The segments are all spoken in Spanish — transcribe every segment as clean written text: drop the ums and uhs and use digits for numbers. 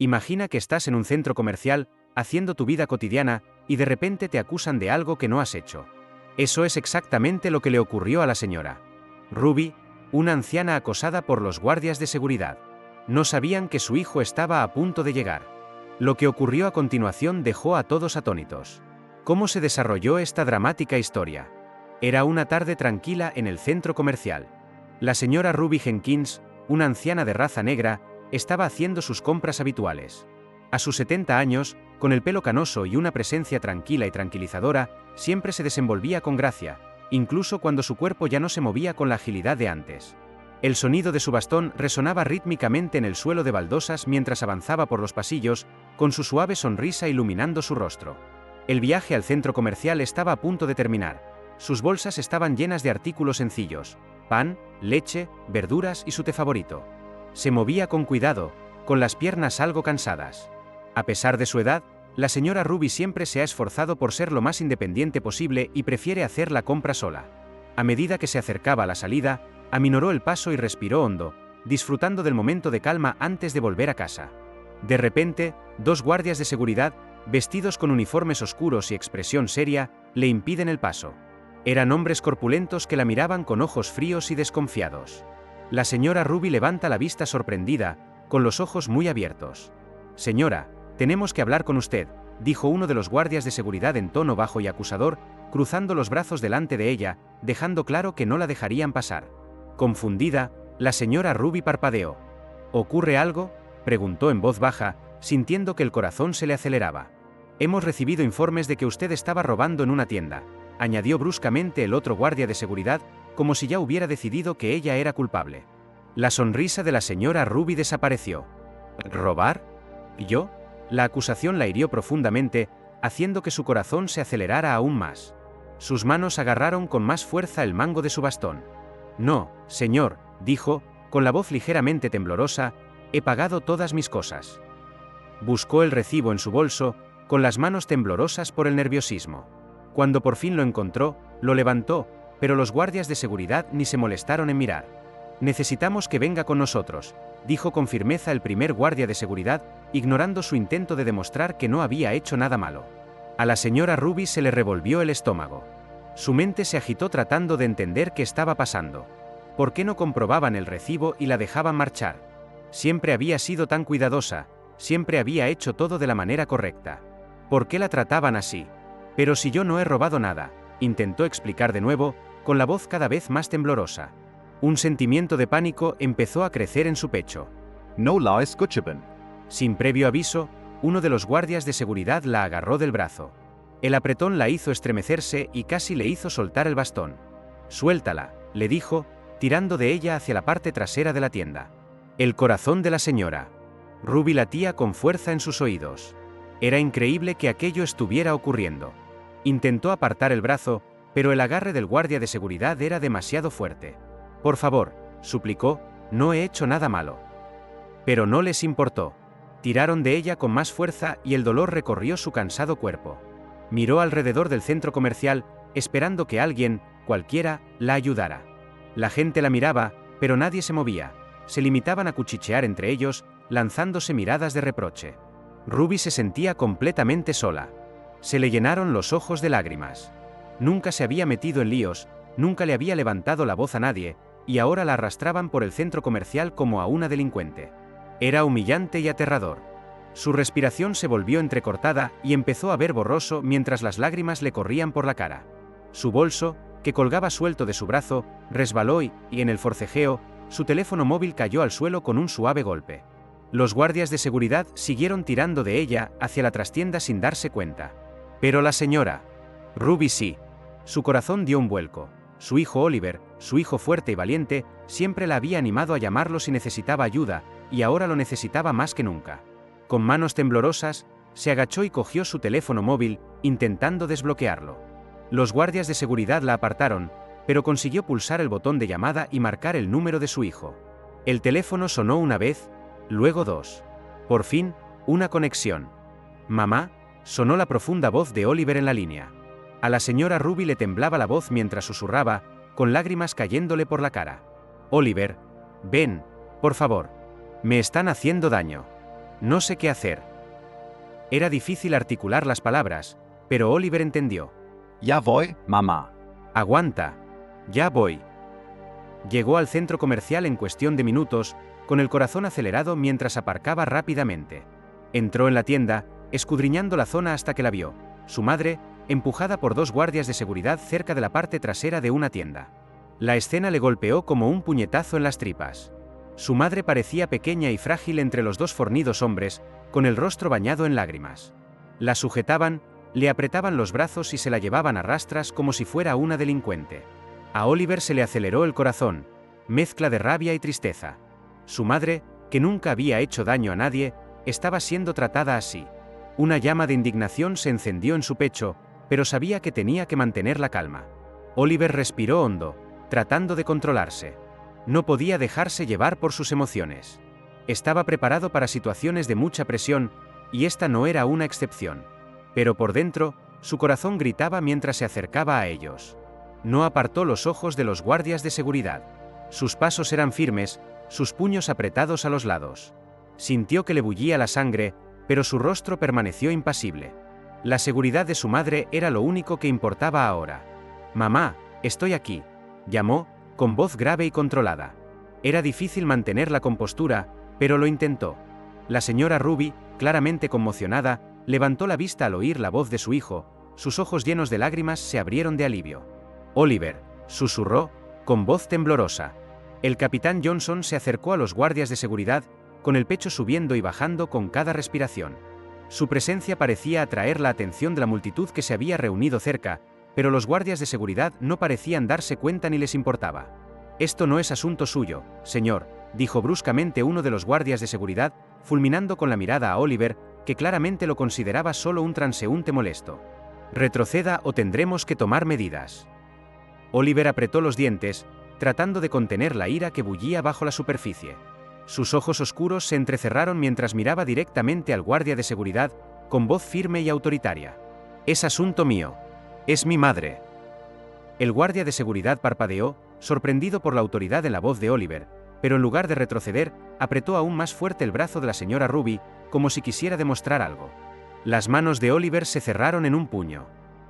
Imagina que estás en un centro comercial, haciendo tu vida cotidiana, y de repente te acusan de algo que no has hecho. Eso es exactamente lo que le ocurrió a la señora Ruby, una anciana acosada por los guardias de seguridad. No sabían que su hijo estaba a punto de llegar. Lo que ocurrió a continuación dejó a todos atónitos. ¿Cómo se desarrolló esta dramática historia? Era una tarde tranquila en el centro comercial. La señora Ruby Jenkins, una anciana de raza negra, estaba haciendo sus compras habituales. A sus 70 años, con el pelo canoso y una presencia tranquila y tranquilizadora, siempre se desenvolvía con gracia, incluso cuando su cuerpo ya no se movía con la agilidad de antes. El sonido de su bastón resonaba rítmicamente en el suelo de baldosas mientras avanzaba por los pasillos, con su suave sonrisa iluminando su rostro. El viaje al centro comercial estaba a punto de terminar. Sus bolsas estaban llenas de artículos sencillos: pan, leche, verduras y su té favorito. Se movía con cuidado, con las piernas algo cansadas. A pesar de su edad, la señora Ruby siempre se ha esforzado por ser lo más independiente posible y prefiere hacer la compra sola. A medida que se acercaba a la salida, aminoró el paso y respiró hondo, disfrutando del momento de calma antes de volver a casa. De repente, dos guardias de seguridad, vestidos con uniformes oscuros y expresión seria, le impiden el paso. Eran hombres corpulentos que la miraban con ojos fríos y desconfiados. La señora Ruby levanta la vista sorprendida, con los ojos muy abiertos. «Señora, tenemos que hablar con usted», dijo uno de los guardias de seguridad en tono bajo y acusador, cruzando los brazos delante de ella, dejando claro que no la dejarían pasar. Confundida, la señora Ruby parpadeó. «¿Ocurre algo?», preguntó en voz baja, sintiendo que el corazón se le aceleraba. «Hemos recibido informes de que usted estaba robando en una tienda», añadió bruscamente el otro guardia de seguridad, como si ya hubiera decidido que ella era culpable. La sonrisa de la señora Ruby desapareció. «¿Robar? ¿Yo?». La acusación la hirió profundamente, haciendo que su corazón se acelerara aún más. Sus manos agarraron con más fuerza el mango de su bastón. «No, señor», dijo, con la voz ligeramente temblorosa, «he pagado todas mis cosas». Buscó el recibo en su bolso, con las manos temblorosas por el nerviosismo. Cuando por fin lo encontró, lo levantó, pero los guardias de seguridad ni se molestaron en mirar. «Necesitamos que venga con nosotros», dijo con firmeza el primer guardia de seguridad, ignorando su intento de demostrar que no había hecho nada malo. A la señora Ruby se le revolvió el estómago. Su mente se agitó tratando de entender qué estaba pasando. ¿Por qué no comprobaban el recibo y la dejaban marchar? Siempre había sido tan cuidadosa, siempre había hecho todo de la manera correcta. ¿Por qué la trataban así? «Pero si yo no he robado nada», intentó explicar de nuevo, con la voz cada vez más temblorosa. Un sentimiento de pánico empezó a crecer en su pecho. «No la escuchaban». Sin previo aviso, uno de los guardias de seguridad la agarró del brazo. El apretón la hizo estremecerse y casi le hizo soltar el bastón. «Suéltala», le dijo, tirando de ella hacia la parte trasera de la tienda. El corazón de la señora Ruby latía con fuerza en sus oídos. Era increíble que aquello estuviera ocurriendo. Intentó apartar el brazo, pero el agarre del guardia de seguridad era demasiado fuerte. «Por favor», suplicó, «no he hecho nada malo». Pero no les importó. Tiraron de ella con más fuerza y el dolor recorrió su cansado cuerpo. Miró alrededor del centro comercial, esperando que alguien, cualquiera, la ayudara. La gente la miraba, pero nadie se movía. Se limitaban a cuchichear entre ellos, lanzándose miradas de reproche. Ruby se sentía completamente sola. Se le llenaron los ojos de lágrimas. Nunca se había metido en líos, nunca le había levantado la voz a nadie, y ahora la arrastraban por el centro comercial como a una delincuente. Era humillante y aterrador. Su respiración se volvió entrecortada y empezó a ver borroso mientras las lágrimas le corrían por la cara. Su bolso, que colgaba suelto de su brazo, resbaló y, en el forcejeo, su teléfono móvil cayó al suelo con un suave golpe. Los guardias de seguridad siguieron tirando de ella hacia la trastienda sin darse cuenta. Pero la señora Ruby sí. Su corazón dio un vuelco. Su hijo Oliver, su hijo fuerte y valiente, siempre la había animado a llamarlo si necesitaba ayuda, y ahora lo necesitaba más que nunca. Con manos temblorosas, se agachó y cogió su teléfono móvil, intentando desbloquearlo. Los guardias de seguridad la apartaron, pero consiguió pulsar el botón de llamada y marcar el número de su hijo. El teléfono sonó una vez, luego dos. Por fin, una conexión. «Mamá», sonó la profunda voz de Oliver en la línea. A la señora Ruby le temblaba la voz mientras susurraba, con lágrimas cayéndole por la cara. «Oliver, ven, por favor. Me están haciendo daño». No sé qué hacer. Era difícil articular las palabras, pero Oliver entendió. Ya voy, mamá. Aguanta. Ya voy. Llegó al centro comercial en cuestión de minutos, con el corazón acelerado mientras aparcaba rápidamente. Entró en la tienda, escudriñando la zona hasta que la vio, su madre, empujada por dos guardias de seguridad cerca de la parte trasera de una tienda. La escena le golpeó como un puñetazo en las tripas. Su madre parecía pequeña y frágil entre los dos fornidos hombres, con el rostro bañado en lágrimas. La sujetaban, le apretaban los brazos y se la llevaban a rastras como si fuera una delincuente. A Oliver se le aceleró el corazón, mezcla de rabia y tristeza. Su madre, que nunca había hecho daño a nadie, estaba siendo tratada así. Una llama de indignación se encendió en su pecho, pero sabía que tenía que mantener la calma. Oliver respiró hondo, tratando de controlarse. No podía dejarse llevar por sus emociones. Estaba preparado para situaciones de mucha presión, y esta no era una excepción. Pero por dentro, su corazón gritaba mientras se acercaba a ellos. No apartó los ojos de los guardias de seguridad. Sus pasos eran firmes, sus puños apretados a los lados. Sintió que le bullía la sangre, pero su rostro permaneció impasible. La seguridad de su madre era lo único que importaba ahora. «Mamá, estoy aquí», llamó, con voz grave y controlada. Era difícil mantener la compostura, pero lo intentó. La señora Ruby, claramente conmocionada, levantó la vista al oír la voz de su hijo, sus ojos llenos de lágrimas se abrieron de alivio. «Oliver», susurró, con voz temblorosa. El capitán Johnson se acercó a los guardias de seguridad, con el pecho subiendo y bajando con cada respiración. Su presencia parecía atraer la atención de la multitud que se había reunido cerca, pero los guardias de seguridad no parecían darse cuenta ni les importaba. «Esto no es asunto suyo, señor», dijo bruscamente uno de los guardias de seguridad, fulminando con la mirada a Oliver, que claramente lo consideraba solo un transeúnte molesto. «Retroceda o tendremos que tomar medidas». Oliver apretó los dientes, tratando de contener la ira que bullía bajo la superficie. Sus ojos oscuros se entrecerraron mientras miraba directamente al guardia de seguridad, con voz firme y autoritaria. «Es asunto mío. Es mi madre». El guardia de seguridad parpadeó, sorprendido por la autoridad en la voz de Oliver, pero en lugar de retroceder, apretó aún más fuerte el brazo de la señora Ruby, como si quisiera demostrar algo. Las manos de Oliver se cerraron en un puño.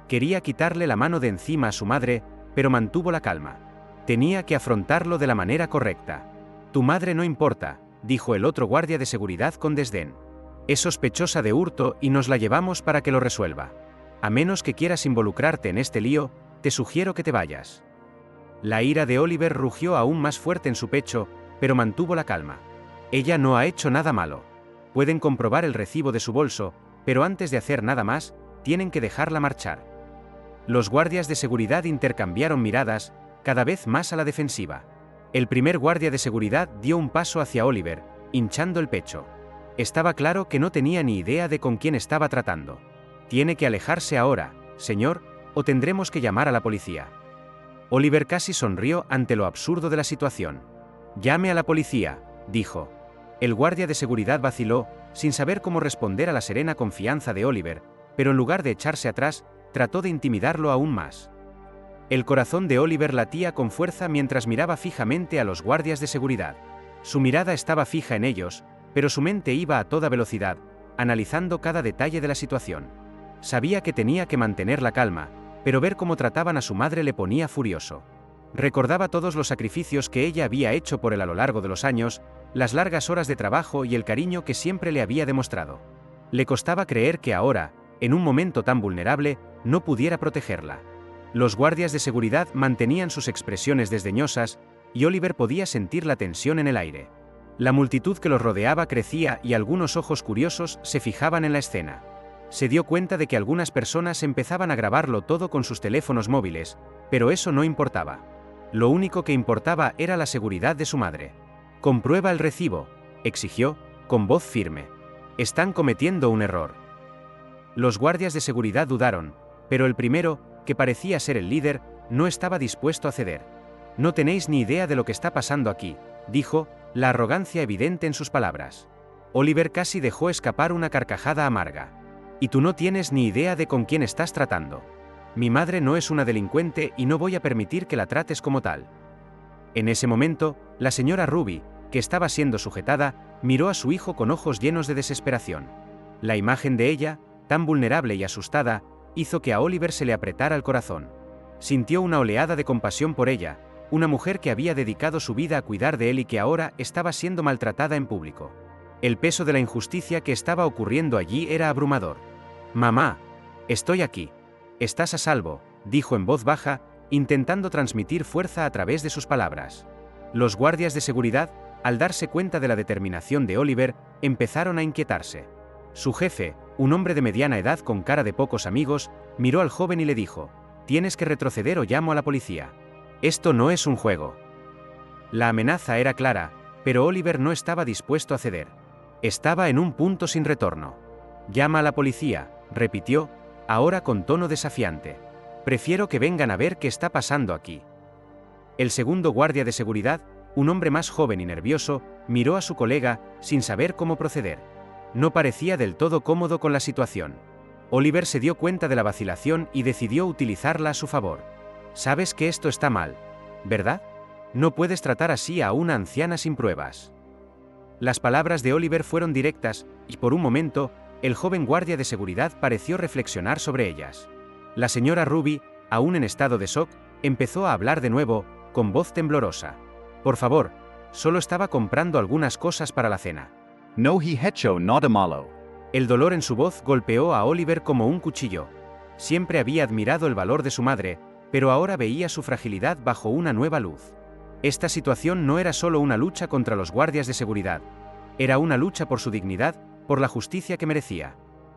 Quería quitarle la mano de encima a su madre, pero mantuvo la calma. Tenía que afrontarlo de la manera correcta. «Tu madre no importa», dijo el otro guardia de seguridad con desdén. «Es sospechosa de hurto y nos la llevamos para que lo resuelva. A menos que quieras involucrarte en este lío, te sugiero que te vayas». La ira de Oliver rugió aún más fuerte en su pecho, pero mantuvo la calma. «Ella no ha hecho nada malo. Pueden comprobar el recibo de su bolso, pero antes de hacer nada más, tienen que dejarla marchar». Los guardias de seguridad intercambiaron miradas, cada vez más a la defensiva. El primer guardia de seguridad dio un paso hacia Oliver, hinchando el pecho. Estaba claro que no tenía ni idea de con quién estaba tratando. «Tiene que alejarse ahora, señor, o tendremos que llamar a la policía». Oliver casi sonrió ante lo absurdo de la situación. «Llame a la policía», dijo. El guardia de seguridad vaciló, sin saber cómo responder a la serena confianza de Oliver, pero en lugar de echarse atrás, trató de intimidarlo aún más. El corazón de Oliver latía con fuerza mientras miraba fijamente a los guardias de seguridad. Su mirada estaba fija en ellos, pero su mente iba a toda velocidad, analizando cada detalle de la situación. Sabía que tenía que mantener la calma, pero ver cómo trataban a su madre le ponía furioso. Recordaba todos los sacrificios que ella había hecho por él a lo largo de los años, las largas horas de trabajo y el cariño que siempre le había demostrado. Le costaba creer que ahora, en un momento tan vulnerable, no pudiera protegerla. Los guardias de seguridad mantenían sus expresiones desdeñosas, y Oliver podía sentir la tensión en el aire. La multitud que los rodeaba crecía y algunos ojos curiosos se fijaban en la escena. Se dio cuenta de que algunas personas empezaban a grabarlo todo con sus teléfonos móviles, pero eso no importaba. Lo único que importaba era la seguridad de su madre. «Comprueba el recibo», exigió, con voz firme. «Están cometiendo un error». Los guardias de seguridad dudaron, pero el primero, que parecía ser el líder, no estaba dispuesto a ceder. «No tenéis ni idea de lo que está pasando aquí», dijo, la arrogancia evidente en sus palabras. Oliver casi dejó escapar una carcajada amarga. «Y tú no tienes ni idea de con quién estás tratando. Mi madre no es una delincuente y no voy a permitir que la trates como tal». En ese momento, la señora Ruby, que estaba siendo sujetada, miró a su hijo con ojos llenos de desesperación. La imagen de ella, tan vulnerable y asustada, hizo que a Oliver se le apretara el corazón. Sintió una oleada de compasión por ella, una mujer que había dedicado su vida a cuidar de él y que ahora estaba siendo maltratada en público. El peso de la injusticia que estaba ocurriendo allí era abrumador. «Mamá, estoy aquí. Estás a salvo», dijo en voz baja, intentando transmitir fuerza a través de sus palabras. Los guardias de seguridad, al darse cuenta de la determinación de Oliver, empezaron a inquietarse. Su jefe, un hombre de mediana edad con cara de pocos amigos, miró al joven y le dijo: «Tienes que retroceder o llamo a la policía. Esto no es un juego». La amenaza era clara, pero Oliver no estaba dispuesto a ceder. Estaba en un punto sin retorno. «Llama a la policía», repitió, ahora con tono desafiante. «Prefiero que vengan a ver qué está pasando aquí». El segundo guardia de seguridad, un hombre más joven y nervioso, miró a su colega, sin saber cómo proceder. No parecía del todo cómodo con la situación. Oliver se dio cuenta de la vacilación y decidió utilizarla a su favor. «Sabes que esto está mal, ¿verdad? No puedes tratar así a una anciana sin pruebas». Las palabras de Oliver fueron directas, y por un momento, el joven guardia de seguridad pareció reflexionar sobre ellas. La señora Ruby, aún en estado de shock, empezó a hablar de nuevo, con voz temblorosa. «Por favor, solo estaba comprando algunas cosas para la cena». No he hecho nada malo. El dolor en su voz golpeó a Oliver como un cuchillo. Siempre había admirado el valor de su madre, pero ahora veía su fragilidad bajo una nueva luz. Esta situación no era solo una lucha contra los guardias de seguridad, era una lucha por su dignidad, por la justicia que merecía.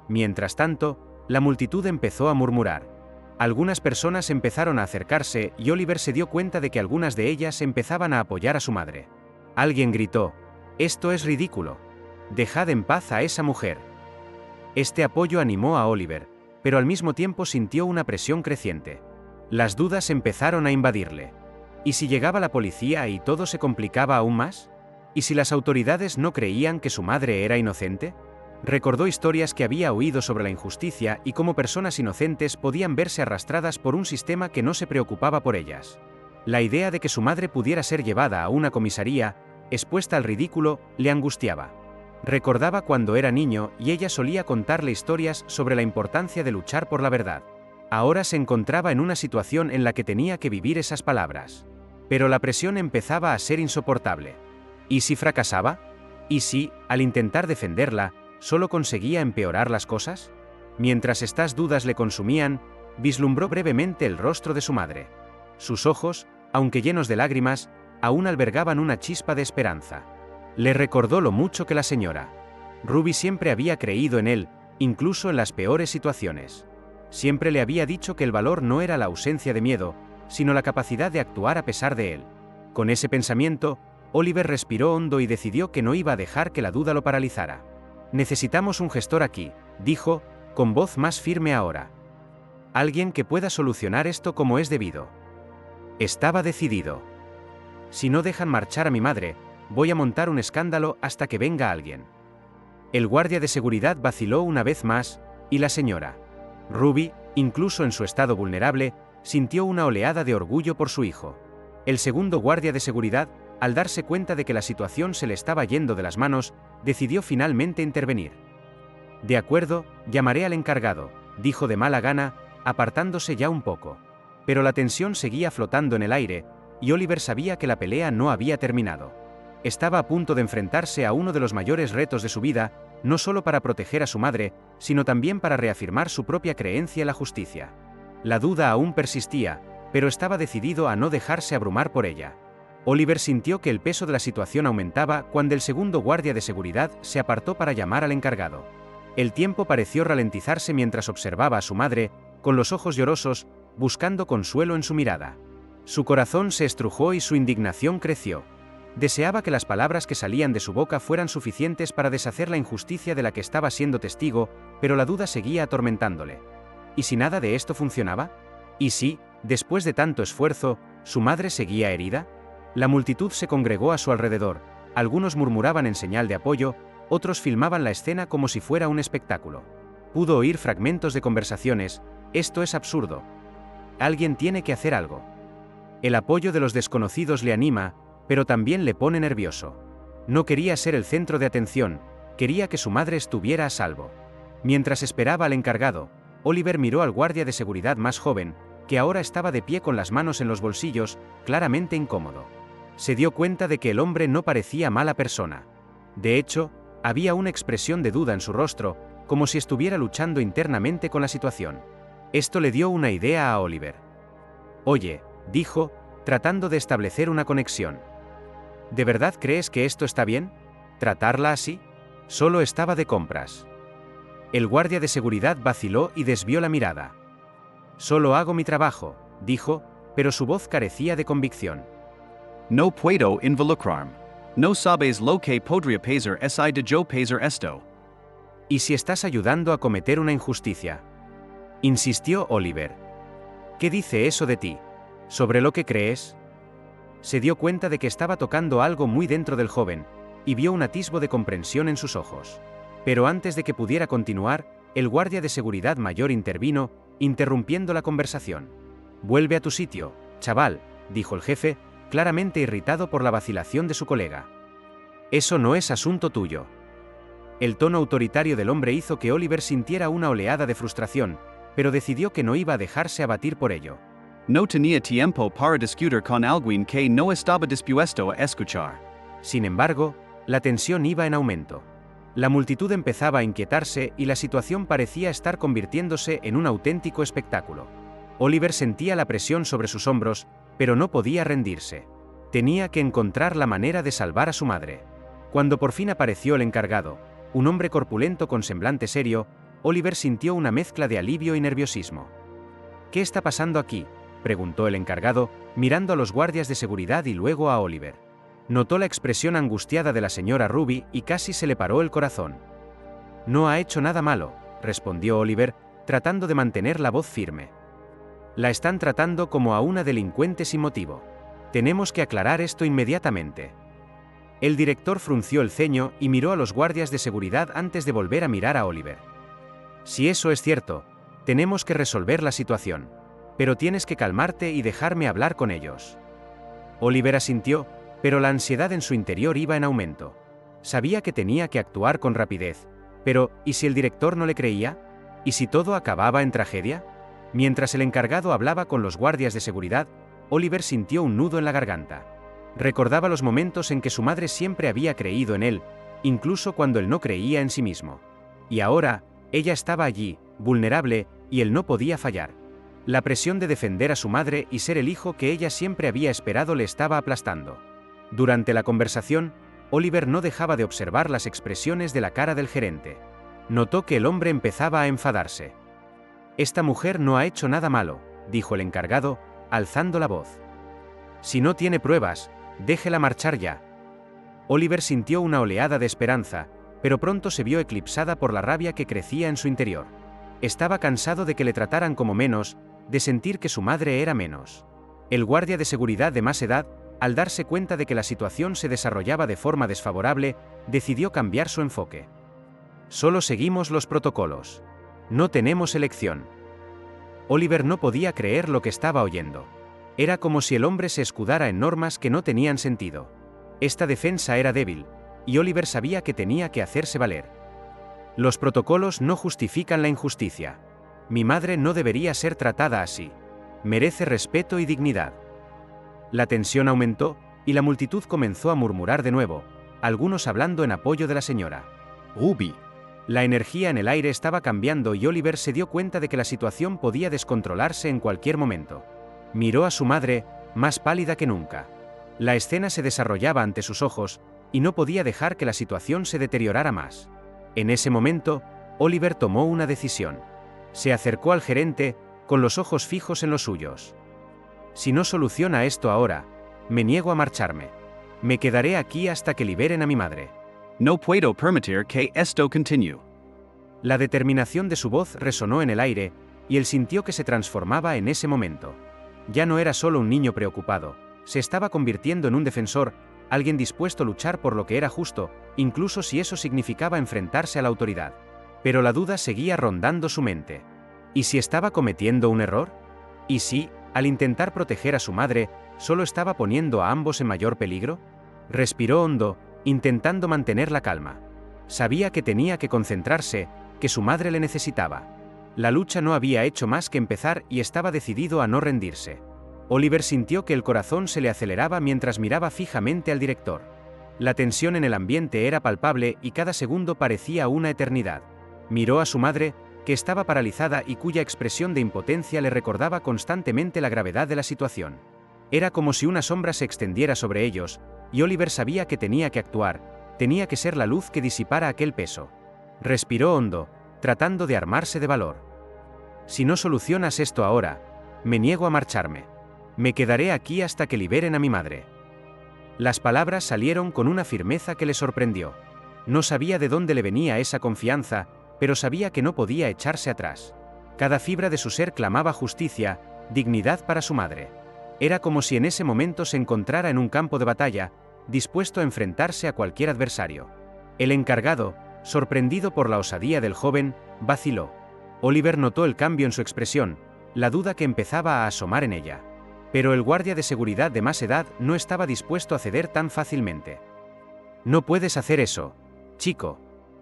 Mientras tanto, la multitud empezó a murmurar. Algunas personas empezaron a acercarse y Oliver se dio cuenta de que algunas de ellas empezaban a apoyar a su madre. Alguien gritó: «Esto es ridículo. Dejad en paz a esa mujer». Este apoyo animó a Oliver, pero al mismo tiempo sintió una presión creciente. Las dudas empezaron a invadirle. ¿Y si llegaba la policía y todo se complicaba aún más? ¿Y si las autoridades no creían que su madre era inocente? Recordó historias que había oído sobre la injusticia y cómo personas inocentes podían verse arrastradas por un sistema que no se preocupaba por ellas. La idea de que su madre pudiera ser llevada a una comisaría, expuesta al ridículo, le angustiaba. Recordaba cuando era niño y ella solía contarle historias sobre la importancia de luchar por la verdad. Ahora se encontraba en una situación en la que tenía que vivir esas palabras. Pero la presión empezaba a ser insoportable. ¿Y si fracasaba? ¿Y si, al intentar defenderla, solo conseguía empeorar las cosas? Mientras estas dudas le consumían, vislumbró brevemente el rostro de su madre. Sus ojos, aunque llenos de lágrimas, aún albergaban una chispa de esperanza. Le recordó lo mucho que la señora Ruby siempre había creído en él, incluso en las peores situaciones. Siempre le había dicho que el valor no era la ausencia de miedo, sino la capacidad de actuar a pesar de él. Con ese pensamiento, Oliver respiró hondo y decidió que no iba a dejar que la duda lo paralizara. «Necesitamos un gestor aquí», dijo, con voz más firme ahora. «Alguien que pueda solucionar esto como es debido». Estaba decidido. «Si no dejan marchar a mi madre, voy a montar un escándalo hasta que venga alguien». El guardia de seguridad vaciló una vez más, y la señora Ruby, incluso en su estado vulnerable, sintió una oleada de orgullo por su hijo. El segundo guardia de seguridad, al darse cuenta de que la situación se le estaba yendo de las manos, decidió finalmente intervenir. «De acuerdo, llamaré al encargado», dijo de mala gana, apartándose ya un poco. Pero la tensión seguía flotando en el aire, y Oliver sabía que la pelea no había terminado. Estaba a punto de enfrentarse a uno de los mayores retos de su vida, no solo para proteger a su madre, sino también para reafirmar su propia creencia en la justicia. La duda aún persistía, pero estaba decidido a no dejarse abrumar por ella. Oliver sintió que el peso de la situación aumentaba cuando el segundo guardia de seguridad se apartó para llamar al encargado. El tiempo pareció ralentizarse mientras observaba a su madre, con los ojos llorosos, buscando consuelo en su mirada. Su corazón se estrujó y su indignación creció. Deseaba que las palabras que salían de su boca fueran suficientes para deshacer la injusticia de la que estaba siendo testigo, pero la duda seguía atormentándole. ¿Y si nada de esto funcionaba? ¿Y si, después de tanto esfuerzo, su madre seguía herida? La multitud se congregó a su alrededor, algunos murmuraban en señal de apoyo, otros filmaban la escena como si fuera un espectáculo. Pudo oír fragmentos de conversaciones: «Esto es absurdo. Alguien tiene que hacer algo». El apoyo de los desconocidos le anima, pero también le pone nervioso. No quería ser el centro de atención, quería que su madre estuviera a salvo. Mientras esperaba al encargado, Oliver miró al guardia de seguridad más joven, que ahora estaba de pie con las manos en los bolsillos, claramente incómodo. Se dio cuenta de que el hombre no parecía mala persona. De hecho, había una expresión de duda en su rostro, como si estuviera luchando internamente con la situación. Esto le dio una idea a Oliver. «Oye», dijo, tratando de establecer una conexión. «¿De verdad crees que esto está bien? ¿Tratarla así? Solo estaba de compras». El guardia de seguridad vaciló y desvió la mirada. «Solo hago mi trabajo», dijo, pero su voz carecía de convicción. No puedo involucrarme. No sabes lo que podría pasar si de yo pasar esto. «¿Y si estás ayudando a cometer una injusticia?», insistió Oliver. «¿Qué dice eso de ti? ¿Sobre lo que crees?». Se dio cuenta de que estaba tocando algo muy dentro del joven, y vio un atisbo de comprensión en sus ojos. Pero antes de que pudiera continuar, el guardia de seguridad mayor intervino, interrumpiendo la conversación. «Vuelve a tu sitio, chaval», dijo el jefe, claramente irritado por la vacilación de su colega. «Eso no es asunto tuyo». El tono autoritario del hombre hizo que Oliver sintiera una oleada de frustración, pero decidió que no iba a dejarse abatir por ello. No tenía tiempo para discutir con alguien que no estaba dispuesto a escuchar. Sin embargo, la tensión iba en aumento. La multitud empezaba a inquietarse y la situación parecía estar convirtiéndose en un auténtico espectáculo. Oliver sentía la presión sobre sus hombros, pero no podía rendirse. Tenía que encontrar la manera de salvar a su madre. Cuando por fin apareció el encargado, un hombre corpulento con semblante serio, Oliver sintió una mezcla de alivio y nerviosismo. «¿Qué está pasando aquí?», preguntó el encargado, mirando a los guardias de seguridad y luego a Oliver. Notó la expresión angustiada de la señora Ruby y casi se le paró el corazón. «No ha hecho nada malo», respondió Oliver, tratando de mantener la voz firme. «La están tratando como a una delincuente sin motivo. Tenemos que aclarar esto inmediatamente». El director frunció el ceño y miró a los guardias de seguridad antes de volver a mirar a Oliver. «Si eso es cierto, tenemos que resolver la situación. Pero tienes que calmarte y dejarme hablar con ellos». Oliver asintió, pero la ansiedad en su interior iba en aumento. Sabía que tenía que actuar con rapidez, pero ¿y si el director no le creía? ¿Y si todo acababa en tragedia? Mientras el encargado hablaba con los guardias de seguridad, Oliver sintió un nudo en la garganta. Recordaba los momentos en que su madre siempre había creído en él, incluso cuando él no creía en sí mismo. Y ahora, ella estaba allí, vulnerable, y él no podía fallar. La presión de defender a su madre y ser el hijo que ella siempre había esperado le estaba aplastando. Durante la conversación, Oliver no dejaba de observar las expresiones de la cara del gerente. Notó que el hombre empezaba a enfadarse. «Esta mujer no ha hecho nada malo», dijo el encargado, alzando la voz. «Si no tiene pruebas, déjela marchar ya». Oliver sintió una oleada de esperanza, pero pronto se vio eclipsada por la rabia que crecía en su interior. Estaba cansado de que le trataran como menos, de sentir que su madre era menos. El guardia de seguridad de más edad, al darse cuenta de que la situación se desarrollaba de forma desfavorable, decidió cambiar su enfoque. «Solo seguimos los protocolos. No tenemos elección». Oliver no podía creer lo que estaba oyendo. Era como si el hombre se escudara en normas que no tenían sentido. Esta defensa era débil, y Oliver sabía que tenía que hacerse valer. «Los protocolos no justifican la injusticia. Mi madre no debería ser tratada así. Merece respeto y dignidad». La tensión aumentó, y la multitud comenzó a murmurar de nuevo, algunos hablando en apoyo de la señora Ruby. La energía en el aire estaba cambiando y Oliver se dio cuenta de que la situación podía descontrolarse en cualquier momento. Miró a su madre, más pálida que nunca. La escena se desarrollaba ante sus ojos, y no podía dejar que la situación se deteriorara más. En ese momento, Oliver tomó una decisión. Se acercó al gerente, con los ojos fijos en los suyos. «Si no soluciona esto ahora, me niego a marcharme. Me quedaré aquí hasta que liberen a mi madre». No puedo permitir que esto continúe. La determinación de su voz resonó en el aire, y él sintió que se transformaba en ese momento. Ya no era solo un niño preocupado, se estaba convirtiendo en un defensor, alguien dispuesto a luchar por lo que era justo, incluso si eso significaba enfrentarse a la autoridad. Pero la duda seguía rondando su mente. ¿Y si estaba cometiendo un error? ¿Y si, al intentar proteger a su madre, solo estaba poniendo a ambos en mayor peligro? Respiró hondo, intentando mantener la calma. Sabía que tenía que concentrarse, que su madre le necesitaba. La lucha no había hecho más que empezar y estaba decidido a no rendirse. Oliver sintió que el corazón se le aceleraba mientras miraba fijamente al director. La tensión en el ambiente era palpable y cada segundo parecía una eternidad. Miró a su madre, que estaba paralizada y cuya expresión de impotencia le recordaba constantemente la gravedad de la situación. Era como si una sombra se extendiera sobre ellos, y Oliver sabía que tenía que actuar, tenía que ser la luz que disipara aquel peso. Respiró hondo, tratando de armarse de valor. Si no solucionas esto ahora, me niego a marcharme. Me quedaré aquí hasta que liberen a mi madre. Las palabras salieron con una firmeza que le sorprendió. No sabía de dónde le venía esa confianza, pero sabía que no podía echarse atrás. Cada fibra de su ser clamaba justicia, dignidad para su madre. Era como si en ese momento se encontrara en un campo de batalla, dispuesto a enfrentarse a cualquier adversario. El encargado, sorprendido por la osadía del joven, vaciló. Oliver notó el cambio en su expresión, la duda que empezaba a asomar en ella. Pero el guardia de seguridad de más edad no estaba dispuesto a ceder tan fácilmente. «No puedes hacer eso, chico.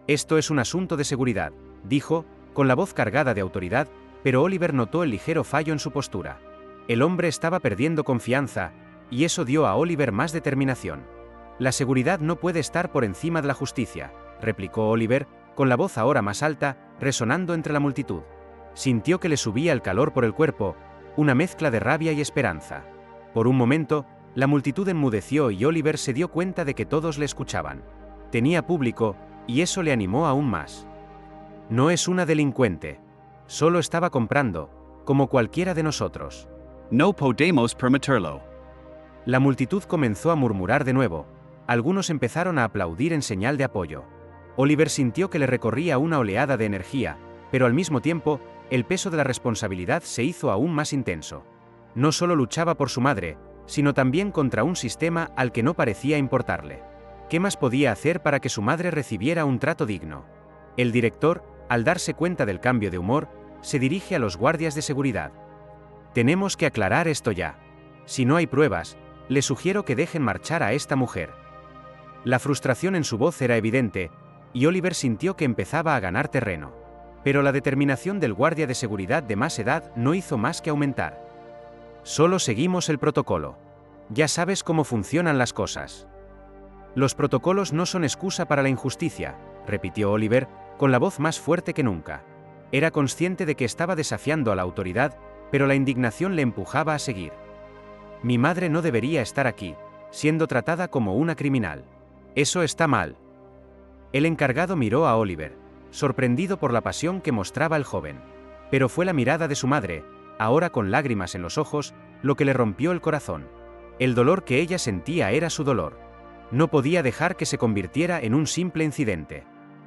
Esto es un asunto de seguridad», dijo, con la voz cargada de autoridad, pero Oliver notó el ligero fallo en su postura. El hombre estaba perdiendo confianza, y eso dio a Oliver más determinación. «La seguridad no puede estar por encima de la justicia», replicó Oliver, con la voz ahora más alta, resonando entre la multitud. Sintió que le subía el calor por el cuerpo, una mezcla de rabia y esperanza. Por un momento, la multitud enmudeció y Oliver se dio cuenta de que todos le escuchaban. Tenía público, y eso le animó aún más. No es una delincuente. Solo estaba comprando, como cualquiera de nosotros. No podemos permitirlo. La multitud comenzó a murmurar de nuevo. Algunos empezaron a aplaudir en señal de apoyo. Oliver sintió que le recorría una oleada de energía, pero al mismo tiempo, el peso de la responsabilidad se hizo aún más intenso. No solo luchaba por su madre, sino también contra un sistema al que no parecía importarle. ¿Qué más podía hacer para que su madre recibiera un trato digno? El director, al darse cuenta del cambio de humor, se dirige a los guardias de seguridad. «Tenemos que aclarar esto ya. Si no hay pruebas, le sugiero que dejen marchar a esta mujer». La frustración en su voz era evidente, y Oliver sintió que empezaba a ganar terreno. Pero la determinación del guardia de seguridad de más edad no hizo más que aumentar. «Solo seguimos el protocolo. Ya sabes cómo funcionan las cosas». «Los protocolos no son excusa para la injusticia», repitió Oliver, con la voz más fuerte que nunca. Era consciente de que estaba desafiando a la autoridad, pero la indignación le empujaba a seguir. «Mi madre no debería estar aquí, siendo tratada como una criminal. Eso está mal». El encargado miró a Oliver, sorprendido por la pasión que mostraba el joven. Pero fue la mirada de su madre, ahora con lágrimas en los ojos, lo que le rompió el corazón. El dolor que ella sentía era su dolor. No podía dejar que se convirtiera en un simple incidente.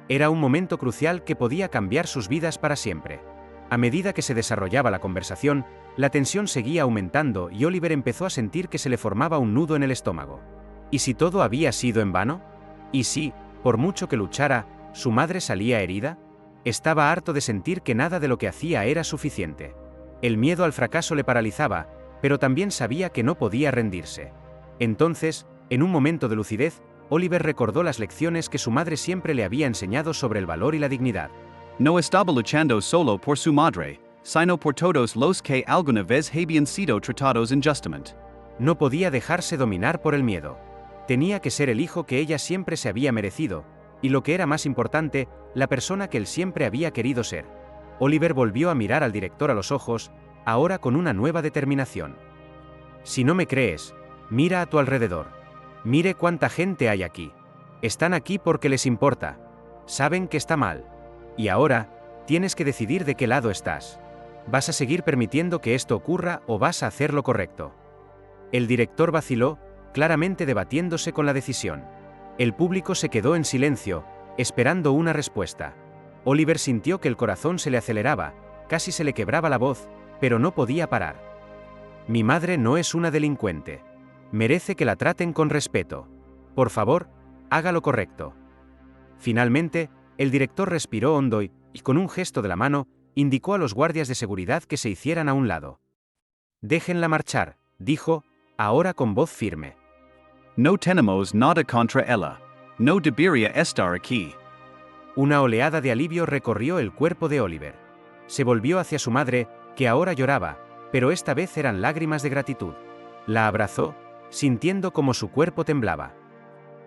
Era un momento crucial que podía cambiar sus vidas para siempre. A medida que se desarrollaba la conversación, la tensión seguía aumentando y Oliver empezó a sentir que se le formaba un nudo en el estómago. ¿Y si todo había sido en vano? ¿Y si, por mucho que luchara, su madre salía herida? Estaba harto de sentir que nada de lo que hacía era suficiente. El miedo al fracaso le paralizaba, pero también sabía que no podía rendirse. Entonces, en un momento de lucidez, Oliver recordó las lecciones que su madre siempre le había enseñado sobre el valor y la dignidad. No estaba luchando solo por su madre, sino por todos los que alguna vez habían sido tratados injustamente. No podía dejarse dominar por el miedo. Tenía que ser el hijo que ella siempre se había merecido, y lo que era más importante, la persona que él siempre había querido ser. Oliver volvió a mirar al director a los ojos, ahora con una nueva determinación. «Si no me crees, mira a tu alrededor. Mire cuánta gente hay aquí. Están aquí porque les importa. Saben que está mal. Y ahora, tienes que decidir de qué lado estás. ¿Vas a seguir permitiendo que esto ocurra o vas a hacer lo correcto?» El director vaciló, claramente debatiéndose con la decisión. El público se quedó en silencio, esperando una respuesta. Oliver sintió que el corazón se le aceleraba, casi se le quebraba la voz, pero no podía parar. «Mi madre no es una delincuente. Merece que la traten con respeto. Por favor, haga lo correcto». Finalmente, el director respiró hondo y, con un gesto de la mano, indicó a los guardias de seguridad que se hicieran a un lado. «Déjenla marchar», dijo, ahora con voz firme. No tenemos nada contra ella. No debería estar aquí. Una oleada de alivio recorrió el cuerpo de Oliver. Se volvió hacia su madre, que ahora lloraba, pero esta vez eran lágrimas de gratitud. La abrazó, sintiendo como su cuerpo temblaba.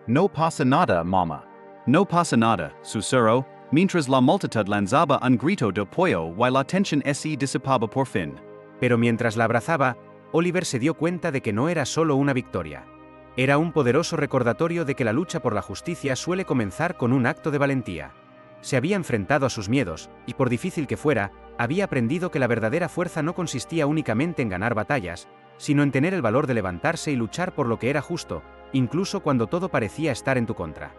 No pasa nada, mamá. No pasa nada, susurró, mientras la multitud lanzaba un grito de apoyo y la tensión se disipaba por fin. Pero mientras la abrazaba, Oliver se dio cuenta de que no era solo una victoria. Era un poderoso recordatorio de que la lucha por la justicia suele comenzar con un acto de valentía. Se había enfrentado a sus miedos, y por difícil que fuera, había aprendido que la verdadera fuerza no consistía únicamente en ganar batallas, sino en tener el valor de levantarse y luchar por lo que era justo, incluso cuando todo parecía estar en tu contra.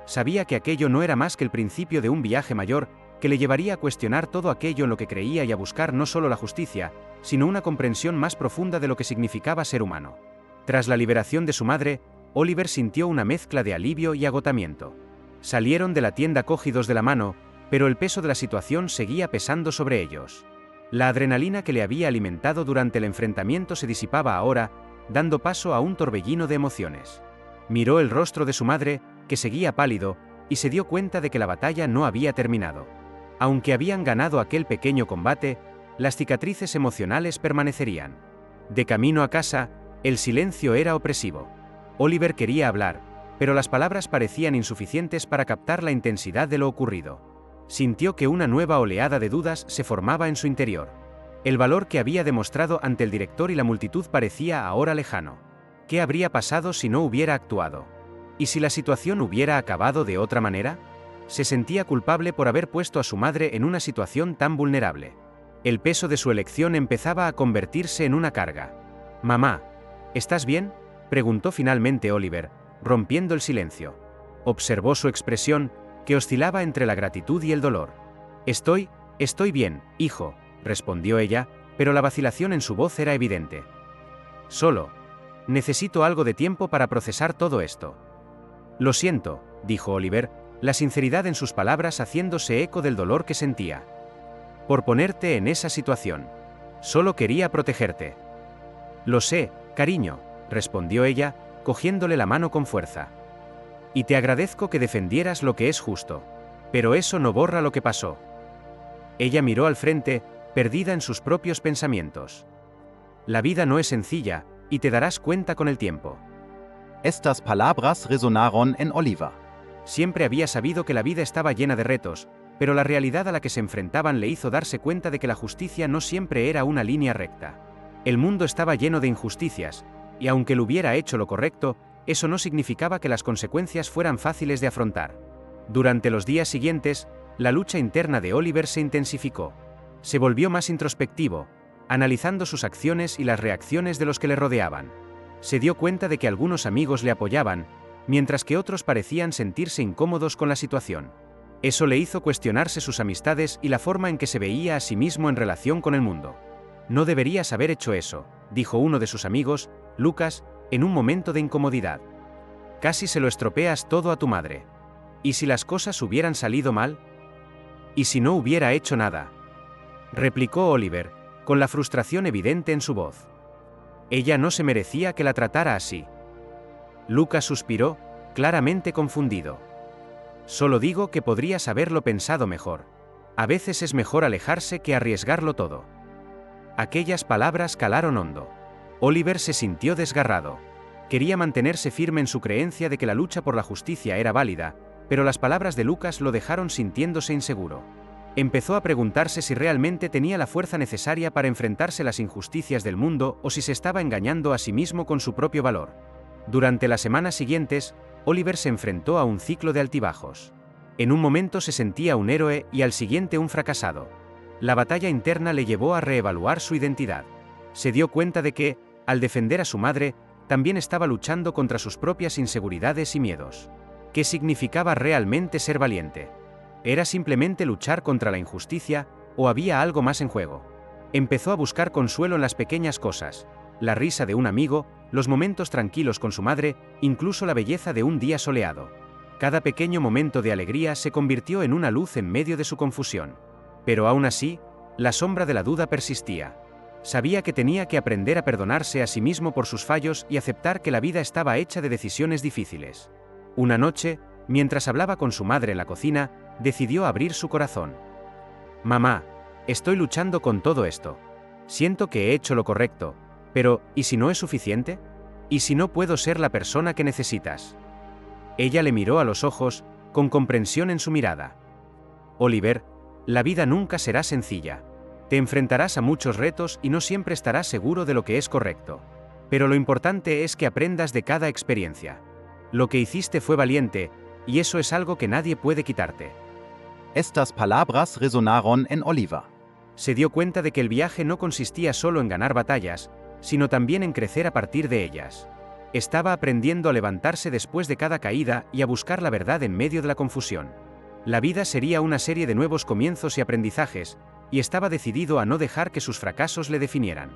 Sabía que aquello no era más que el principio de un viaje mayor, que le llevaría a cuestionar todo aquello en lo que creía y a buscar no solo la justicia, sino una comprensión más profunda de lo que significaba ser humano. Tras la liberación de su madre, Oliver sintió una mezcla de alivio y agotamiento. Salieron de la tienda cogidos de la mano, pero el peso de la situación seguía pesando sobre ellos. La adrenalina que le había alimentado durante el enfrentamiento se disipaba ahora, dando paso a un torbellino de emociones. Miró el rostro de su madre, que seguía pálido, y se dio cuenta de que la batalla no había terminado. Aunque habían ganado aquel pequeño combate, las cicatrices emocionales permanecerían. De camino a casa, el silencio era opresivo. Oliver quería hablar, pero las palabras parecían insuficientes para captar la intensidad de lo ocurrido. Sintió que una nueva oleada de dudas se formaba en su interior. El valor que había demostrado ante el director y la multitud parecía ahora lejano. ¿Qué habría pasado si no hubiera actuado? ¿Y si la situación hubiera acabado de otra manera? Se sentía culpable por haber puesto a su madre en una situación tan vulnerable. El peso de su elección empezaba a convertirse en una carga. «Mamá, ¿estás bien?», preguntó finalmente Oliver, rompiendo el silencio. Observó su expresión, que oscilaba entre la gratitud y el dolor. Estoy bien, hijo», respondió ella, pero la vacilación en su voz era evidente. «Solo necesito algo de tiempo para procesar todo esto». «Lo siento», dijo Oliver, la sinceridad en sus palabras haciéndose eco del dolor que sentía. «Por ponerte en esa situación. Solo quería protegerte». «Lo sé, cariño», respondió ella, cogiéndole la mano con fuerza. «Y te agradezco que defendieras lo que es justo. Pero eso no borra lo que pasó». Ella miró al frente, perdida en sus propios pensamientos. «La vida no es sencilla, y te darás cuenta con el tiempo». Estas palabras resonaron en Oliver. Siempre había sabido que la vida estaba llena de retos, pero la realidad a la que se enfrentaban le hizo darse cuenta de que la justicia no siempre era una línea recta. El mundo estaba lleno de injusticias, y aunque él hubiera hecho lo correcto, eso no significaba que las consecuencias fueran fáciles de afrontar. Durante los días siguientes, la lucha interna de Oliver se intensificó. Se volvió más introspectivo, analizando sus acciones y las reacciones de los que le rodeaban. Se dio cuenta de que algunos amigos le apoyaban, mientras que otros parecían sentirse incómodos con la situación. Eso le hizo cuestionarse sus amistades y la forma en que se veía a sí mismo en relación con el mundo. «No deberías haber hecho eso», dijo uno de sus amigos, Lucas, en un momento de incomodidad. «Casi se lo estropeas todo a tu madre. ¿Y si las cosas hubieran salido mal? ¿Y si no hubiera hecho nada?», replicó Oliver, con la frustración evidente en su voz. Ella no se merecía que la tratara así. Lucas suspiró, claramente confundido. «Solo digo que podrías haberlo pensado mejor. A veces es mejor alejarse que arriesgarlo todo». Aquellas palabras calaron hondo. Oliver se sintió desgarrado. Quería mantenerse firme en su creencia de que la lucha por la justicia era válida, pero las palabras de Lucas lo dejaron sintiéndose inseguro. Empezó a preguntarse si realmente tenía la fuerza necesaria para enfrentarse a las injusticias del mundo o si se estaba engañando a sí mismo con su propio valor. Durante las semanas siguientes, Oliver se enfrentó a un ciclo de altibajos. En un momento se sentía un héroe y al siguiente un fracasado. La batalla interna le llevó a reevaluar su identidad. Se dio cuenta de que, al defender a su madre, también estaba luchando contra sus propias inseguridades y miedos. ¿Qué significaba realmente ser valiente? ¿Era simplemente luchar contra la injusticia, o había algo más en juego? Empezó a buscar consuelo en las pequeñas cosas, la risa de un amigo, los momentos tranquilos con su madre, incluso la belleza de un día soleado. Cada pequeño momento de alegría se convirtió en una luz en medio de su confusión. Pero aún así, la sombra de la duda persistía. Sabía que tenía que aprender a perdonarse a sí mismo por sus fallos y aceptar que la vida estaba hecha de decisiones difíciles. Una noche, Mientras hablaba con su madre en la cocina, decidió abrir su corazón. Mamá, estoy luchando con todo esto. Siento que he hecho lo correcto, pero ¿y si no es suficiente? ¿Y si no puedo ser la persona que necesitas? Ella le miró a los ojos, con comprensión en su mirada. Oliver, la vida nunca será sencilla. Te enfrentarás a muchos retos y no siempre estarás seguro de lo que es correcto. Pero lo importante es que aprendas de cada experiencia. Lo que hiciste fue valiente, y eso es algo que nadie puede quitarte. Estas palabras resonaron en Oliver. Se dio cuenta de que el viaje no consistía solo en ganar batallas, sino también en crecer a partir de ellas. Estaba aprendiendo a levantarse después de cada caída y a buscar la verdad en medio de la confusión. La vida sería una serie de nuevos comienzos y aprendizajes, y estaba decidido a no dejar que sus fracasos le definieran.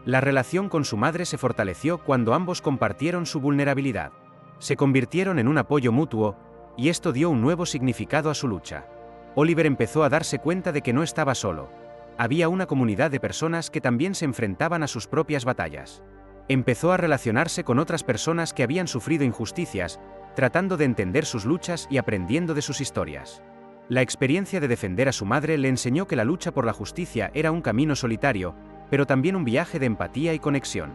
La relación con su madre se fortaleció cuando ambos compartieron su vulnerabilidad. Se convirtieron en un apoyo mutuo, y esto dio un nuevo significado a su lucha. Oliver empezó a darse cuenta de que no estaba solo. Había una comunidad de personas que también se enfrentaban a sus propias batallas. Empezó a relacionarse con otras personas que habían sufrido injusticias, tratando de entender sus luchas y aprendiendo de sus historias. La experiencia de defender a su madre le enseñó que la lucha por la justicia era un camino solitario, pero también un viaje de empatía y conexión.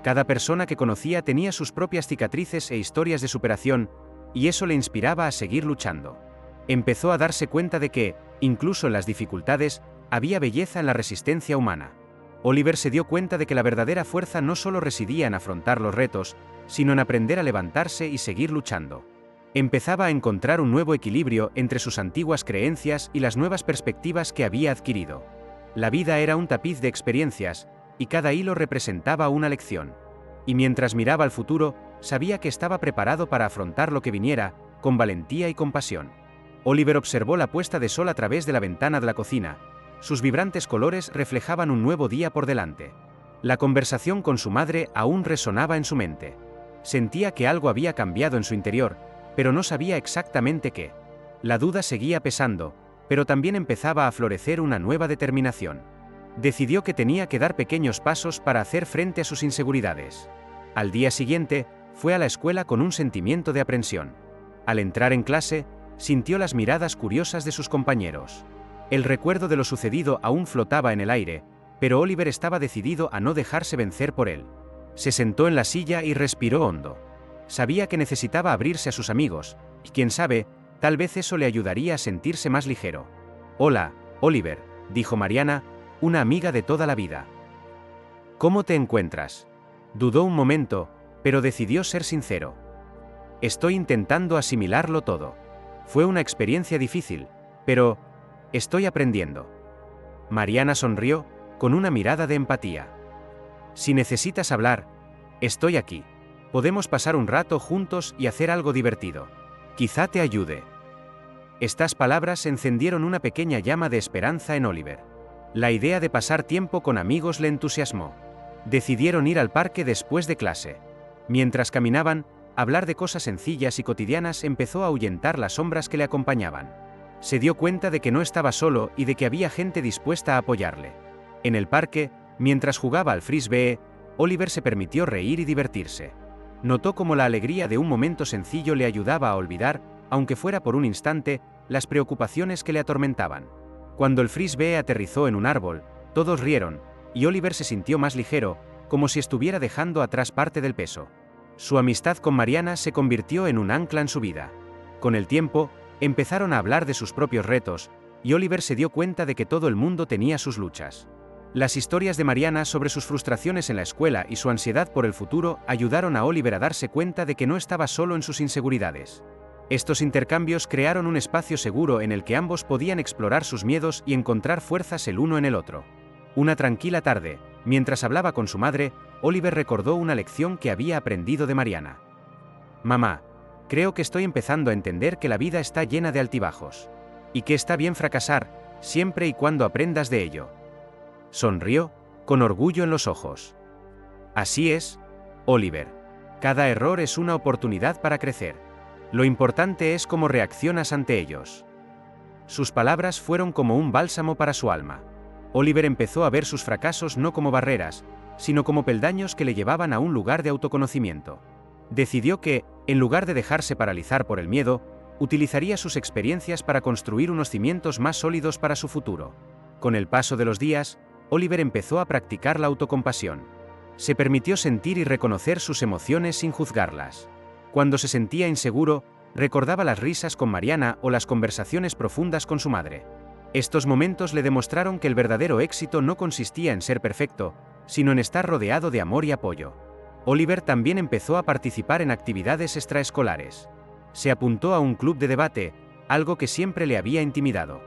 Cada persona que conocía tenía sus propias cicatrices e historias de superación, y eso le inspiraba a seguir luchando. Empezó a darse cuenta de que, incluso en las dificultades, había belleza en la resistencia humana. Oliver se dio cuenta de que la verdadera fuerza no solo residía en afrontar los retos, sino en aprender a levantarse y seguir luchando. Empezaba a encontrar un nuevo equilibrio entre sus antiguas creencias y las nuevas perspectivas que había adquirido. La vida era un tapiz de experiencias, y cada hilo representaba una lección. Y mientras miraba al futuro, sabía que estaba preparado para afrontar lo que viniera, con valentía y compasión. Oliver observó la puesta de sol a través de la ventana de la cocina. Sus vibrantes colores reflejaban un nuevo día por delante. La conversación con su madre aún resonaba en su mente. Sentía que algo había cambiado en su interior, pero no sabía exactamente qué. La duda seguía pesando, pero también empezaba a florecer una nueva determinación. Decidió que tenía que dar pequeños pasos para hacer frente a sus inseguridades. Al día siguiente, fue a la escuela con un sentimiento de aprensión. Al entrar en clase, sintió las miradas curiosas de sus compañeros. El recuerdo de lo sucedido aún flotaba en el aire, pero Oliver estaba decidido a no dejarse vencer por él. Se sentó en la silla y respiró hondo. Sabía que necesitaba abrirse a sus amigos, y quién sabe, tal vez eso le ayudaría a sentirse más ligero. «Hola, Oliver», dijo Mariana, una amiga de toda la vida. «¿Cómo te encuentras?». Dudó un momento, pero decidió ser sincero. «Estoy intentando asimilarlo todo. Fue una experiencia difícil, pero estoy aprendiendo». Mariana sonrió, con una mirada de empatía. «Si necesitas hablar, estoy aquí. Podemos pasar un rato juntos y hacer algo divertido. Quizá te ayude». Estas palabras encendieron una pequeña llama de esperanza en Oliver. La idea de pasar tiempo con amigos le entusiasmó. Decidieron ir al parque después de clase. Mientras caminaban, hablar de cosas sencillas y cotidianas empezó a ahuyentar las sombras que le acompañaban. Se dio cuenta de que no estaba solo y de que había gente dispuesta a apoyarle. En el parque, mientras jugaba al frisbee, Oliver se permitió reír y divertirse. Notó cómo la alegría de un momento sencillo le ayudaba a olvidar, aunque fuera por un instante, las preocupaciones que le atormentaban. Cuando el frisbee aterrizó en un árbol, todos rieron, y Oliver se sintió más ligero, como si estuviera dejando atrás parte del peso. Su amistad con Mariana se convirtió en un ancla en su vida. Con el tiempo, empezaron a hablar de sus propios retos, y Oliver se dio cuenta de que todo el mundo tenía sus luchas. Las historias de Mariana sobre sus frustraciones en la escuela y su ansiedad por el futuro ayudaron a Oliver a darse cuenta de que no estaba solo en sus inseguridades. Estos intercambios crearon un espacio seguro en el que ambos podían explorar sus miedos y encontrar fuerzas el uno en el otro. Una tranquila tarde, mientras hablaba con su madre, Oliver recordó una lección que había aprendido de Mariana. «Mamá, creo que estoy empezando a entender que la vida está llena de altibajos. Y que está bien fracasar, siempre y cuando aprendas de ello». Sonrió, con orgullo en los ojos. «Así es, Oliver. Cada error es una oportunidad para crecer. Lo importante es cómo reaccionas ante ellos». Sus palabras fueron como un bálsamo para su alma. Oliver empezó a ver sus fracasos no como barreras, sino como peldaños que le llevaban a un lugar de autoconocimiento. Decidió que, en lugar de dejarse paralizar por el miedo, utilizaría sus experiencias para construir unos cimientos más sólidos para su futuro. Con el paso de los días, Oliver empezó a practicar la autocompasión. Se permitió sentir y reconocer sus emociones sin juzgarlas. Cuando se sentía inseguro, recordaba las risas con Mariana o las conversaciones profundas con su madre. Estos momentos le demostraron que el verdadero éxito no consistía en ser perfecto, sino en estar rodeado de amor y apoyo. Oliver también empezó a participar en actividades extraescolares. Se apuntó a un club de debate, algo que siempre le había intimidado.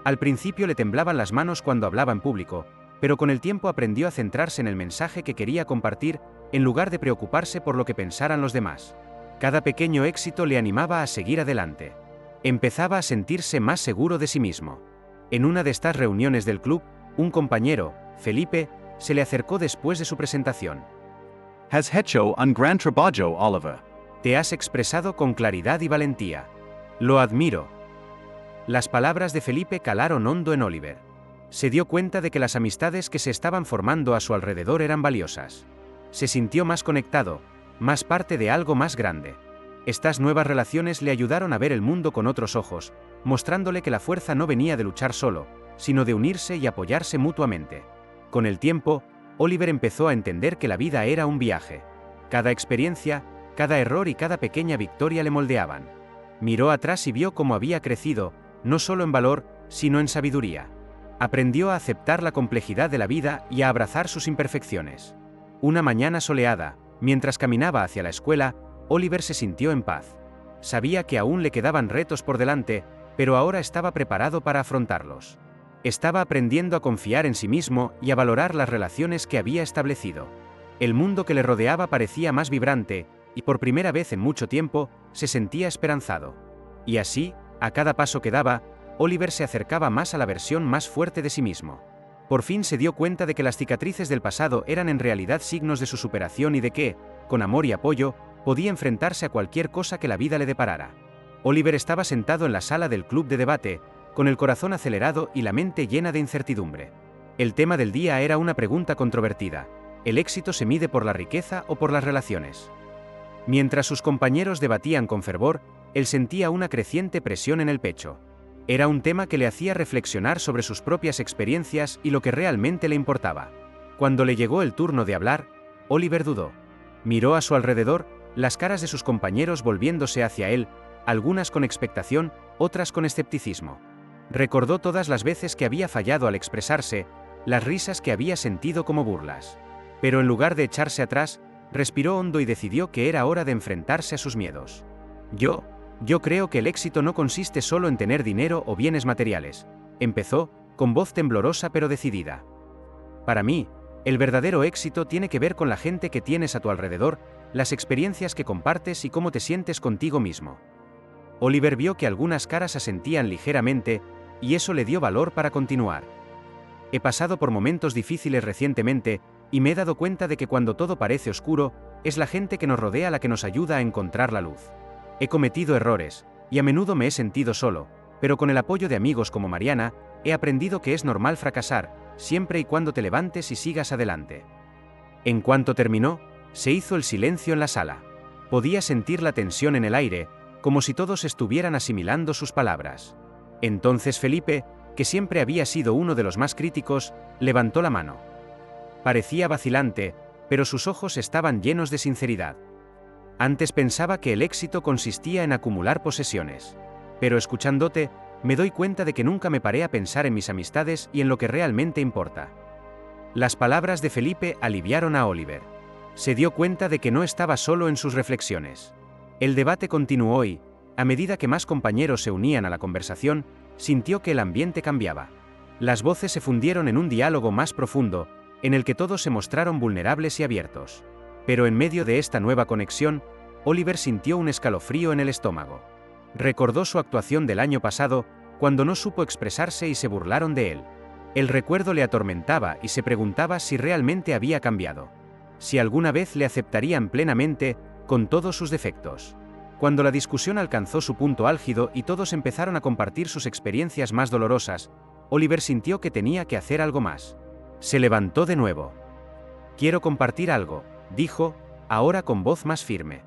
Al principio le temblaban las manos cuando hablaba en público, pero con el tiempo aprendió a centrarse en el mensaje que quería compartir, en lugar de preocuparse por lo que pensaran los demás. Cada pequeño éxito le animaba a seguir adelante. Empezaba a sentirse más seguro de sí mismo. En una de estas reuniones del club, un compañero, Felipe, se le acercó después de su presentación. Has hecho un gran trabajo, Oliver. Te has expresado con claridad y valentía. Lo admiro. Las palabras de Felipe calaron hondo en Oliver. Se dio cuenta de que las amistades que se estaban formando a su alrededor eran valiosas. Se sintió más conectado, más parte de algo más grande. Estas nuevas relaciones le ayudaron a ver el mundo con otros ojos, mostrándole que la fuerza no venía de luchar solo, sino de unirse y apoyarse mutuamente. Con el tiempo, Oliver empezó a entender que la vida era un viaje. Cada experiencia, cada error y cada pequeña victoria le moldeaban. Miró atrás y vio cómo había crecido, no solo en valor, sino en sabiduría. Aprendió a aceptar la complejidad de la vida y a abrazar sus imperfecciones. Una mañana soleada, mientras caminaba hacia la escuela, Oliver se sintió en paz. Sabía que aún le quedaban retos por delante, pero ahora estaba preparado para afrontarlos. Estaba aprendiendo a confiar en sí mismo y a valorar las relaciones que había establecido. El mundo que le rodeaba parecía más vibrante, y por primera vez en mucho tiempo, se sentía esperanzado. Y así, a cada paso que daba, Oliver se acercaba más a la versión más fuerte de sí mismo. Por fin se dio cuenta de que las cicatrices del pasado eran en realidad signos de su superación y de que, con amor y apoyo, podía enfrentarse a cualquier cosa que la vida le deparara. Oliver estaba sentado en la sala del club de debate, con el corazón acelerado y la mente llena de incertidumbre. El tema del día era una pregunta controvertida: ¿el éxito se mide por la riqueza o por las relaciones? Mientras sus compañeros debatían con fervor, él sentía una creciente presión en el pecho. Era un tema que le hacía reflexionar sobre sus propias experiencias y lo que realmente le importaba. Cuando le llegó el turno de hablar, Oliver dudó. Miró a su alrededor, las caras de sus compañeros volviéndose hacia él, algunas con expectación, otras con escepticismo. Recordó todas las veces que había fallado al expresarse, las risas que había sentido como burlas. Pero en lugar de echarse atrás, respiró hondo y decidió que era hora de enfrentarse a sus miedos. Yo creo que el éxito no consiste solo en tener dinero o bienes materiales, empezó, con voz temblorosa pero decidida. Para mí, el verdadero éxito tiene que ver con la gente que tienes a tu alrededor, las experiencias que compartes y cómo te sientes contigo mismo. Oliver vio que algunas caras asentían ligeramente, y eso le dio valor para continuar. He pasado por momentos difíciles recientemente, y me he dado cuenta de que cuando todo parece oscuro, es la gente que nos rodea la que nos ayuda a encontrar la luz. He cometido errores, y a menudo me he sentido solo, pero con el apoyo de amigos como Mariana, he aprendido que es normal fracasar, siempre y cuando te levantes y sigas adelante. En cuanto terminó, se hizo el silencio en la sala. Podía sentir la tensión en el aire, como si todos estuvieran asimilando sus palabras. Entonces Felipe, que siempre había sido uno de los más críticos, levantó la mano. Parecía vacilante, pero sus ojos estaban llenos de sinceridad. Antes pensaba que el éxito consistía en acumular posesiones. Pero escuchándote, me doy cuenta de que nunca me paré a pensar en mis amistades y en lo que realmente importa. Las palabras de Felipe aliviaron a Oliver. Se dio cuenta de que no estaba solo en sus reflexiones. El debate continuó y, a medida que más compañeros se unían a la conversación, sintió que el ambiente cambiaba. Las voces se fundieron en un diálogo más profundo, en el que todos se mostraron vulnerables y abiertos. Pero en medio de esta nueva conexión, Oliver sintió un escalofrío en el estómago. Recordó su actuación del año pasado, cuando no supo expresarse y se burlaron de él. El recuerdo le atormentaba y se preguntaba si realmente había cambiado. Si alguna vez le aceptarían plenamente, con todos sus defectos. Cuando la discusión alcanzó su punto álgido y todos empezaron a compartir sus experiencias más dolorosas, Oliver sintió que tenía que hacer algo más. Se levantó de nuevo. «Quiero compartir algo», dijo, ahora con voz más firme.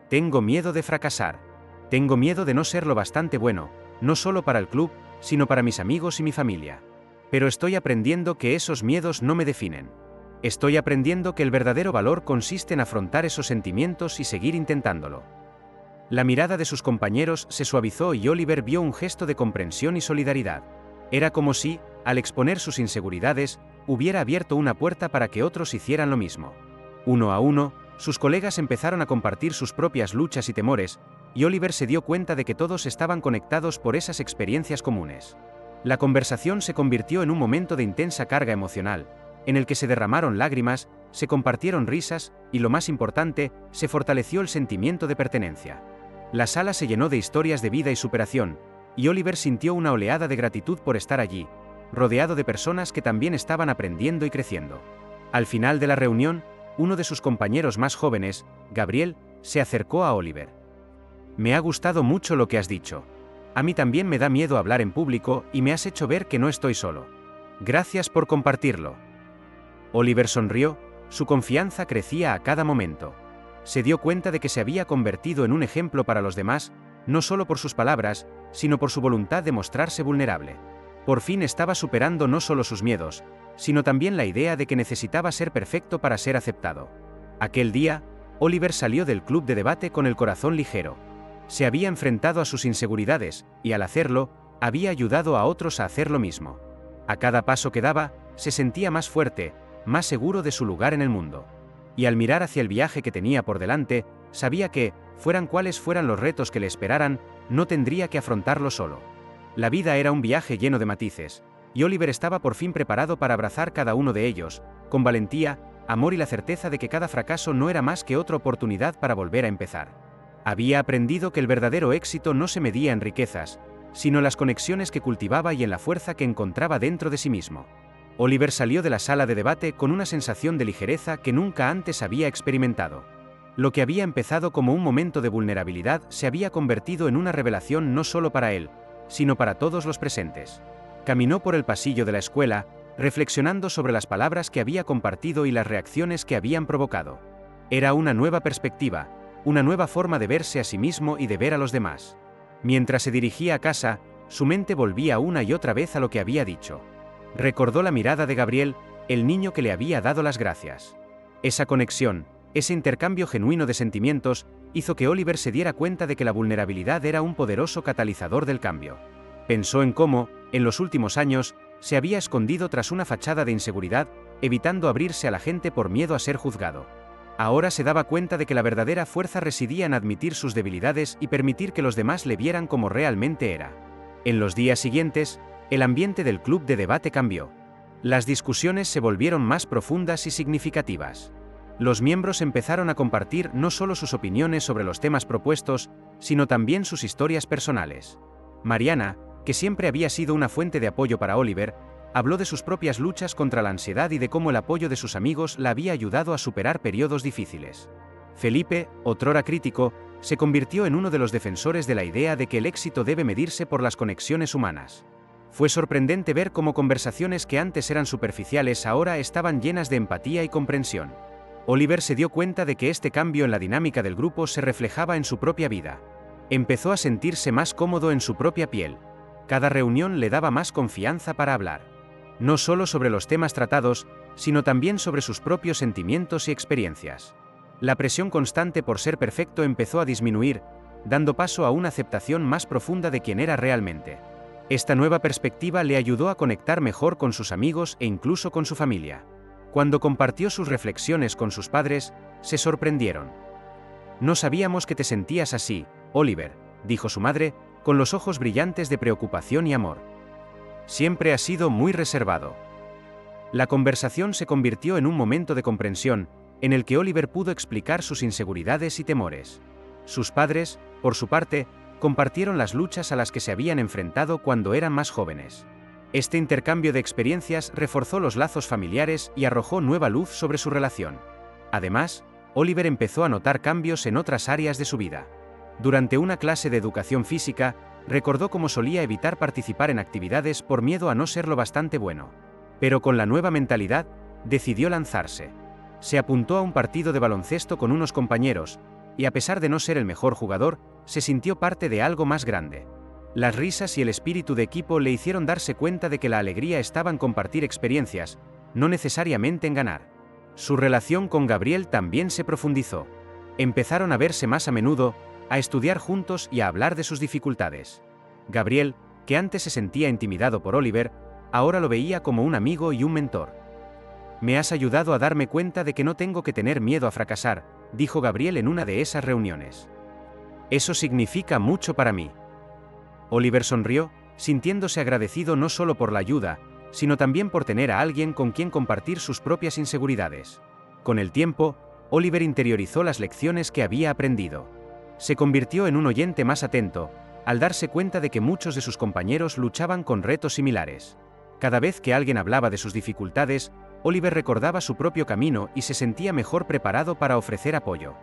«Tengo miedo de fracasar. Tengo miedo de no ser lo bastante bueno, no solo para el club, sino para mis amigos y mi familia. Pero estoy aprendiendo que esos miedos no me definen. Estoy aprendiendo que el verdadero valor consiste en afrontar esos sentimientos y seguir intentándolo. La mirada de sus compañeros se suavizó y Oliver vio un gesto de comprensión y solidaridad. Era como si, al exponer sus inseguridades, hubiera abierto una puerta para que otros hicieran lo mismo. Uno a uno, sus colegas empezaron a compartir sus propias luchas y temores, y Oliver se dio cuenta de que todos estaban conectados por esas experiencias comunes. La conversación se convirtió en un momento de intensa carga emocional, en el que se derramaron lágrimas, se compartieron risas, y lo más importante, se fortaleció el sentimiento de pertenencia. La sala se llenó de historias de vida y superación, y Oliver sintió una oleada de gratitud por estar allí, rodeado de personas que también estaban aprendiendo y creciendo. Al final de la reunión, uno de sus compañeros más jóvenes, Gabriel, se acercó a Oliver. Me ha gustado mucho lo que has dicho. A mí también me da miedo hablar en público y me has hecho ver que no estoy solo. Gracias por compartirlo. Oliver sonrió, su confianza crecía a cada momento. Se dio cuenta de que se había convertido en un ejemplo para los demás, no solo por sus palabras, sino por su voluntad de mostrarse vulnerable. Por fin estaba superando no solo sus miedos, sino también la idea de que necesitaba ser perfecto para ser aceptado. Aquel día, Oliver salió del club de debate con el corazón ligero. Se había enfrentado a sus inseguridades, y al hacerlo, había ayudado a otros a hacer lo mismo. A cada paso que daba, se sentía más fuerte, más seguro de su lugar en el mundo. Y al mirar hacia el viaje que tenía por delante, sabía que, fueran cuales fueran los retos que le esperaran, no tendría que afrontarlo solo. La vida era un viaje lleno de matices, y Oliver estaba por fin preparado para abrazar cada uno de ellos, con valentía, amor y la certeza de que cada fracaso no era más que otra oportunidad para volver a empezar. Había aprendido que el verdadero éxito no se medía en riquezas, sino en las conexiones que cultivaba y en la fuerza que encontraba dentro de sí mismo. Oliver salió de la sala de debate con una sensación de ligereza que nunca antes había experimentado. Lo que había empezado como un momento de vulnerabilidad se había convertido en una revelación no solo para él, sino para todos los presentes. Caminó por el pasillo de la escuela, reflexionando sobre las palabras que había compartido y las reacciones que habían provocado. Era una nueva perspectiva, una nueva forma de verse a sí mismo y de ver a los demás. Mientras se dirigía a casa, su mente volvía una y otra vez a lo que había dicho. Recordó la mirada de Gabriel, el niño que le había dado las gracias. Esa conexión, ese intercambio genuino de sentimientos, hizo que Oliver se diera cuenta de que la vulnerabilidad era un poderoso catalizador del cambio. Pensó en cómo, en los últimos años, se había escondido tras una fachada de inseguridad, evitando abrirse a la gente por miedo a ser juzgado. Ahora se daba cuenta de que la verdadera fuerza residía en admitir sus debilidades y permitir que los demás le vieran como realmente era. En los días siguientes, el ambiente del club de debate cambió. Las discusiones se volvieron más profundas y significativas. Los miembros empezaron a compartir no solo sus opiniones sobre los temas propuestos, sino también sus historias personales. Mariana, que siempre había sido una fuente de apoyo para Oliver, habló de sus propias luchas contra la ansiedad y de cómo el apoyo de sus amigos la había ayudado a superar periodos difíciles. Felipe, otrora crítico, se convirtió en uno de los defensores de la idea de que el éxito debe medirse por las conexiones humanas. Fue sorprendente ver cómo conversaciones que antes eran superficiales ahora estaban llenas de empatía y comprensión. Oliver se dio cuenta de que este cambio en la dinámica del grupo se reflejaba en su propia vida. Empezó a sentirse más cómodo en su propia piel. Cada reunión le daba más confianza para hablar. No solo sobre los temas tratados, sino también sobre sus propios sentimientos y experiencias. La presión constante por ser perfecto empezó a disminuir, dando paso a una aceptación más profunda de quién era realmente. Esta nueva perspectiva le ayudó a conectar mejor con sus amigos e incluso con su familia. Cuando compartió sus reflexiones con sus padres, se sorprendieron. No sabíamos que te sentías así, Oliver, dijo su madre, con los ojos brillantes de preocupación y amor. Siempre has sido muy reservado. La conversación se convirtió en un momento de comprensión, en el que Oliver pudo explicar sus inseguridades y temores. Sus padres, por su parte, compartieron las luchas a las que se habían enfrentado cuando eran más jóvenes. Este intercambio de experiencias reforzó los lazos familiares y arrojó nueva luz sobre su relación. Además, Oliver empezó a notar cambios en otras áreas de su vida. Durante una clase de educación física, recordó cómo solía evitar participar en actividades por miedo a no ser lo bastante bueno. Pero con la nueva mentalidad, decidió lanzarse. Se apuntó a un partido de baloncesto con unos compañeros, y a pesar de no ser el mejor jugador, se sintió parte de algo más grande. Las risas y el espíritu de equipo le hicieron darse cuenta de que la alegría estaba en compartir experiencias, no necesariamente en ganar. Su relación con Gabriel también se profundizó. Empezaron a verse más a menudo, a estudiar juntos y a hablar de sus dificultades. Gabriel, que antes se sentía intimidado por Oliver, ahora lo veía como un amigo y un mentor. «Me has ayudado a darme cuenta de que no tengo que tener miedo a fracasar», dijo Gabriel en una de esas reuniones. «Eso significa mucho para mí». Oliver sonrió, sintiéndose agradecido no solo por la ayuda, sino también por tener a alguien con quien compartir sus propias inseguridades. Con el tiempo, Oliver interiorizó las lecciones que había aprendido. Se convirtió en un oyente más atento, al darse cuenta de que muchos de sus compañeros luchaban con retos similares. Cada vez que alguien hablaba de sus dificultades, Oliver recordaba su propio camino y se sentía mejor preparado para ofrecer apoyo.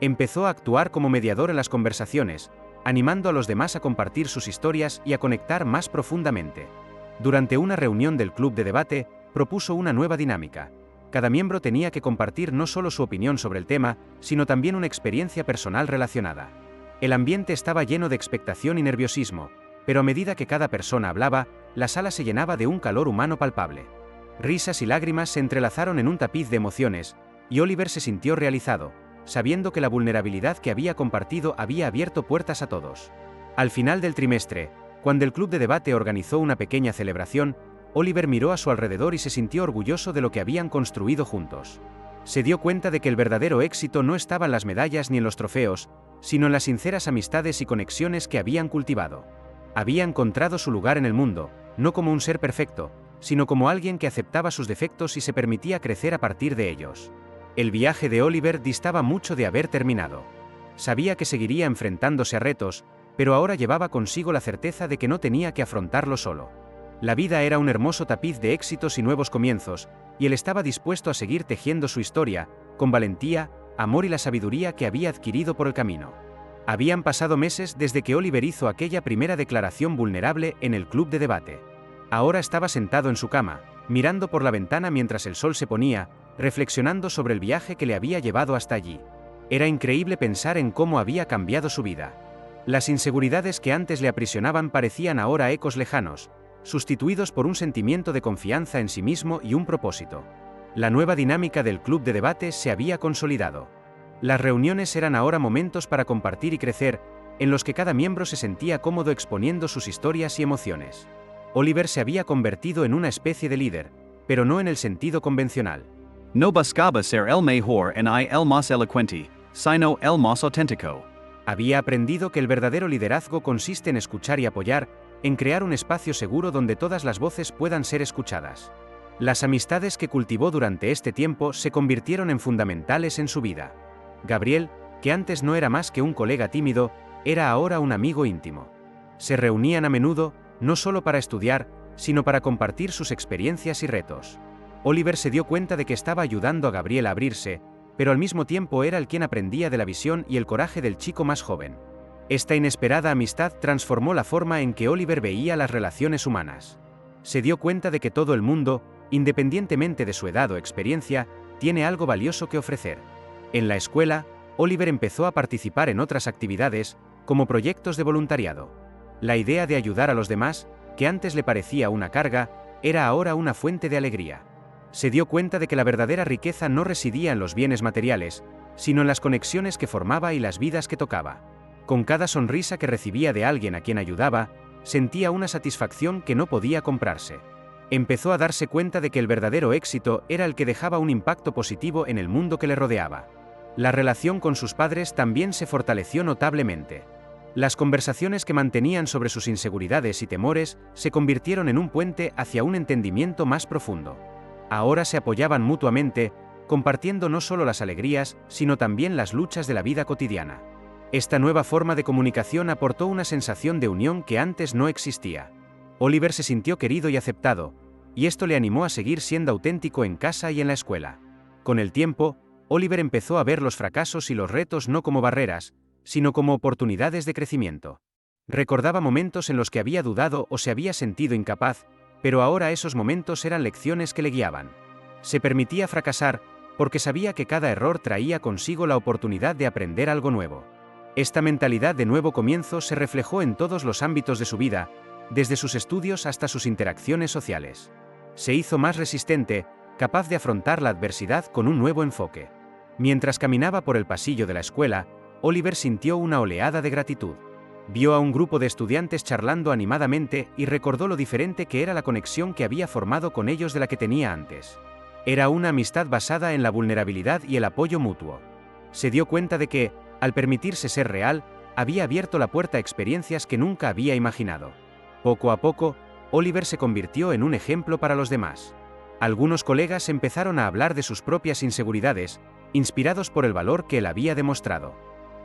Empezó a actuar como mediador en las conversaciones, animando a los demás a compartir sus historias y a conectar más profundamente. Durante una reunión del club de debate, propuso una nueva dinámica. Cada miembro tenía que compartir no solo su opinión sobre el tema, sino también una experiencia personal relacionada. El ambiente estaba lleno de expectación y nerviosismo, pero a medida que cada persona hablaba, la sala se llenaba de un calor humano palpable. Risas y lágrimas se entrelazaron en un tapiz de emociones, y Oliver se sintió realizado, sabiendo que la vulnerabilidad que había compartido había abierto puertas a todos. Al final del trimestre, cuando el club de debate organizó una pequeña celebración, Oliver miró a su alrededor y se sintió orgulloso de lo que habían construido juntos. Se dio cuenta de que el verdadero éxito no estaba en las medallas ni en los trofeos, sino en las sinceras amistades y conexiones que habían cultivado. Había encontrado su lugar en el mundo, no como un ser perfecto, sino como alguien que aceptaba sus defectos y se permitía crecer a partir de ellos. El viaje de Oliver distaba mucho de haber terminado. Sabía que seguiría enfrentándose a retos, pero ahora llevaba consigo la certeza de que no tenía que afrontarlo solo. La vida era un hermoso tapiz de éxitos y nuevos comienzos, y él estaba dispuesto a seguir tejiendo su historia, con valentía, amor y la sabiduría que había adquirido por el camino. Habían pasado meses desde que Oliver hizo aquella primera declaración vulnerable en el club de debate. Ahora estaba sentado en su cama, mirando por la ventana mientras el sol se ponía, reflexionando sobre el viaje que le había llevado hasta allí. Era increíble pensar en cómo había cambiado su vida. Las inseguridades que antes le aprisionaban parecían ahora ecos lejanos, sustituidos por un sentimiento de confianza en sí mismo y un propósito. La nueva dinámica del club de debate se había consolidado. Las reuniones eran ahora momentos para compartir y crecer, en los que cada miembro se sentía cómodo exponiendo sus historias y emociones. Oliver se había convertido en una especie de líder, pero no en el sentido convencional. No buscaba ser el mejor ni el más elocuente, sino el más auténtico. Había aprendido que el verdadero liderazgo consiste en escuchar y apoyar, en crear un espacio seguro donde todas las voces puedan ser escuchadas. Las amistades que cultivó durante este tiempo se convirtieron en fundamentales en su vida. Gabriel, que antes no era más que un colega tímido, era ahora un amigo íntimo. Se reunían a menudo, no solo para estudiar, sino para compartir sus experiencias y retos. Oliver se dio cuenta de que estaba ayudando a Gabriel a abrirse, pero al mismo tiempo era el quien aprendía de la visión y el coraje del chico más joven. Esta inesperada amistad transformó la forma en que Oliver veía las relaciones humanas. Se dio cuenta de que todo el mundo, independientemente de su edad o experiencia, tiene algo valioso que ofrecer. En la escuela, Oliver empezó a participar en otras actividades, como proyectos de voluntariado. La idea de ayudar a los demás, que antes le parecía una carga, era ahora una fuente de alegría. Se dio cuenta de que la verdadera riqueza no residía en los bienes materiales, sino en las conexiones que formaba y las vidas que tocaba. Con cada sonrisa que recibía de alguien a quien ayudaba, sentía una satisfacción que no podía comprarse. Empezó a darse cuenta de que el verdadero éxito era el que dejaba un impacto positivo en el mundo que le rodeaba. La relación con sus padres también se fortaleció notablemente. Las conversaciones que mantenían sobre sus inseguridades y temores se convirtieron en un puente hacia un entendimiento más profundo. Ahora se apoyaban mutuamente, compartiendo no solo las alegrías, sino también las luchas de la vida cotidiana. Esta nueva forma de comunicación aportó una sensación de unión que antes no existía. Oliver se sintió querido y aceptado, y esto le animó a seguir siendo auténtico en casa y en la escuela. Con el tiempo, Oliver empezó a ver los fracasos y los retos no como barreras, sino como oportunidades de crecimiento. Recordaba momentos en los que había dudado o se había sentido incapaz, pero ahora esos momentos eran lecciones que le guiaban. Se permitía fracasar, porque sabía que cada error traía consigo la oportunidad de aprender algo nuevo. Esta mentalidad de nuevo comienzo se reflejó en todos los ámbitos de su vida, desde sus estudios hasta sus interacciones sociales. Se hizo más resistente, capaz de afrontar la adversidad con un nuevo enfoque. Mientras caminaba por el pasillo de la escuela, Oliver sintió una oleada de gratitud. Vio a un grupo de estudiantes charlando animadamente y recordó lo diferente que era la conexión que había formado con ellos de la que tenía antes. Era una amistad basada en la vulnerabilidad y el apoyo mutuo. Se dio cuenta de que, al permitirse ser real, había abierto la puerta a experiencias que nunca había imaginado. Poco a poco, Oliver se convirtió en un ejemplo para los demás. Algunos colegas empezaron a hablar de sus propias inseguridades, inspirados por el valor que él había demostrado.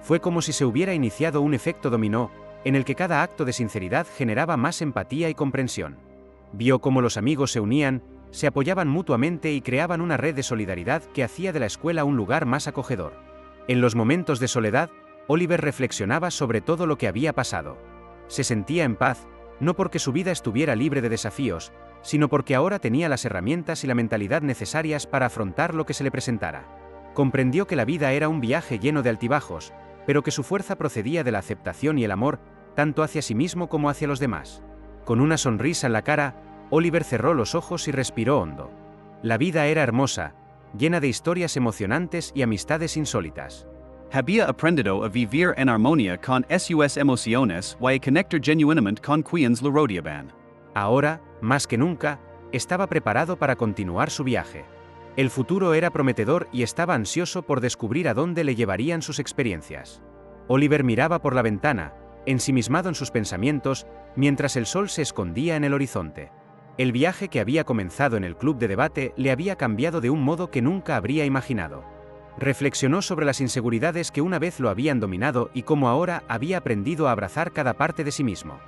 Fue como si se hubiera iniciado un efecto dominó, en el que cada acto de sinceridad generaba más empatía y comprensión. Vio cómo los amigos se unían, se apoyaban mutuamente y creaban una red de solidaridad que hacía de la escuela un lugar más acogedor. En los momentos de soledad, Oliver reflexionaba sobre todo lo que había pasado. Se sentía en paz, no porque su vida estuviera libre de desafíos, sino porque ahora tenía las herramientas y la mentalidad necesarias para afrontar lo que se le presentara. Comprendió que la vida era un viaje lleno de altibajos, pero que su fuerza procedía de la aceptación y el amor, tanto hacia sí mismo como hacia los demás. Con una sonrisa en la cara, Oliver cerró los ojos y respiró hondo. La vida era hermosa, llena de historias emocionantes y amistades insólitas. Había aprendido a vivir en armonía con sus emociones y a conectar genuinamente con quienes lo rodeaban. Ahora, más que nunca, estaba preparado para continuar su viaje. El futuro era prometedor y estaba ansioso por descubrir a dónde le llevarían sus experiencias. Oliver miraba por la ventana, ensimismado en sus pensamientos, mientras el sol se escondía en el horizonte. El viaje que había comenzado en el club de debate le había cambiado de un modo que nunca habría imaginado. Reflexionó sobre las inseguridades que una vez lo habían dominado y cómo ahora había aprendido a abrazar cada parte de sí mismo.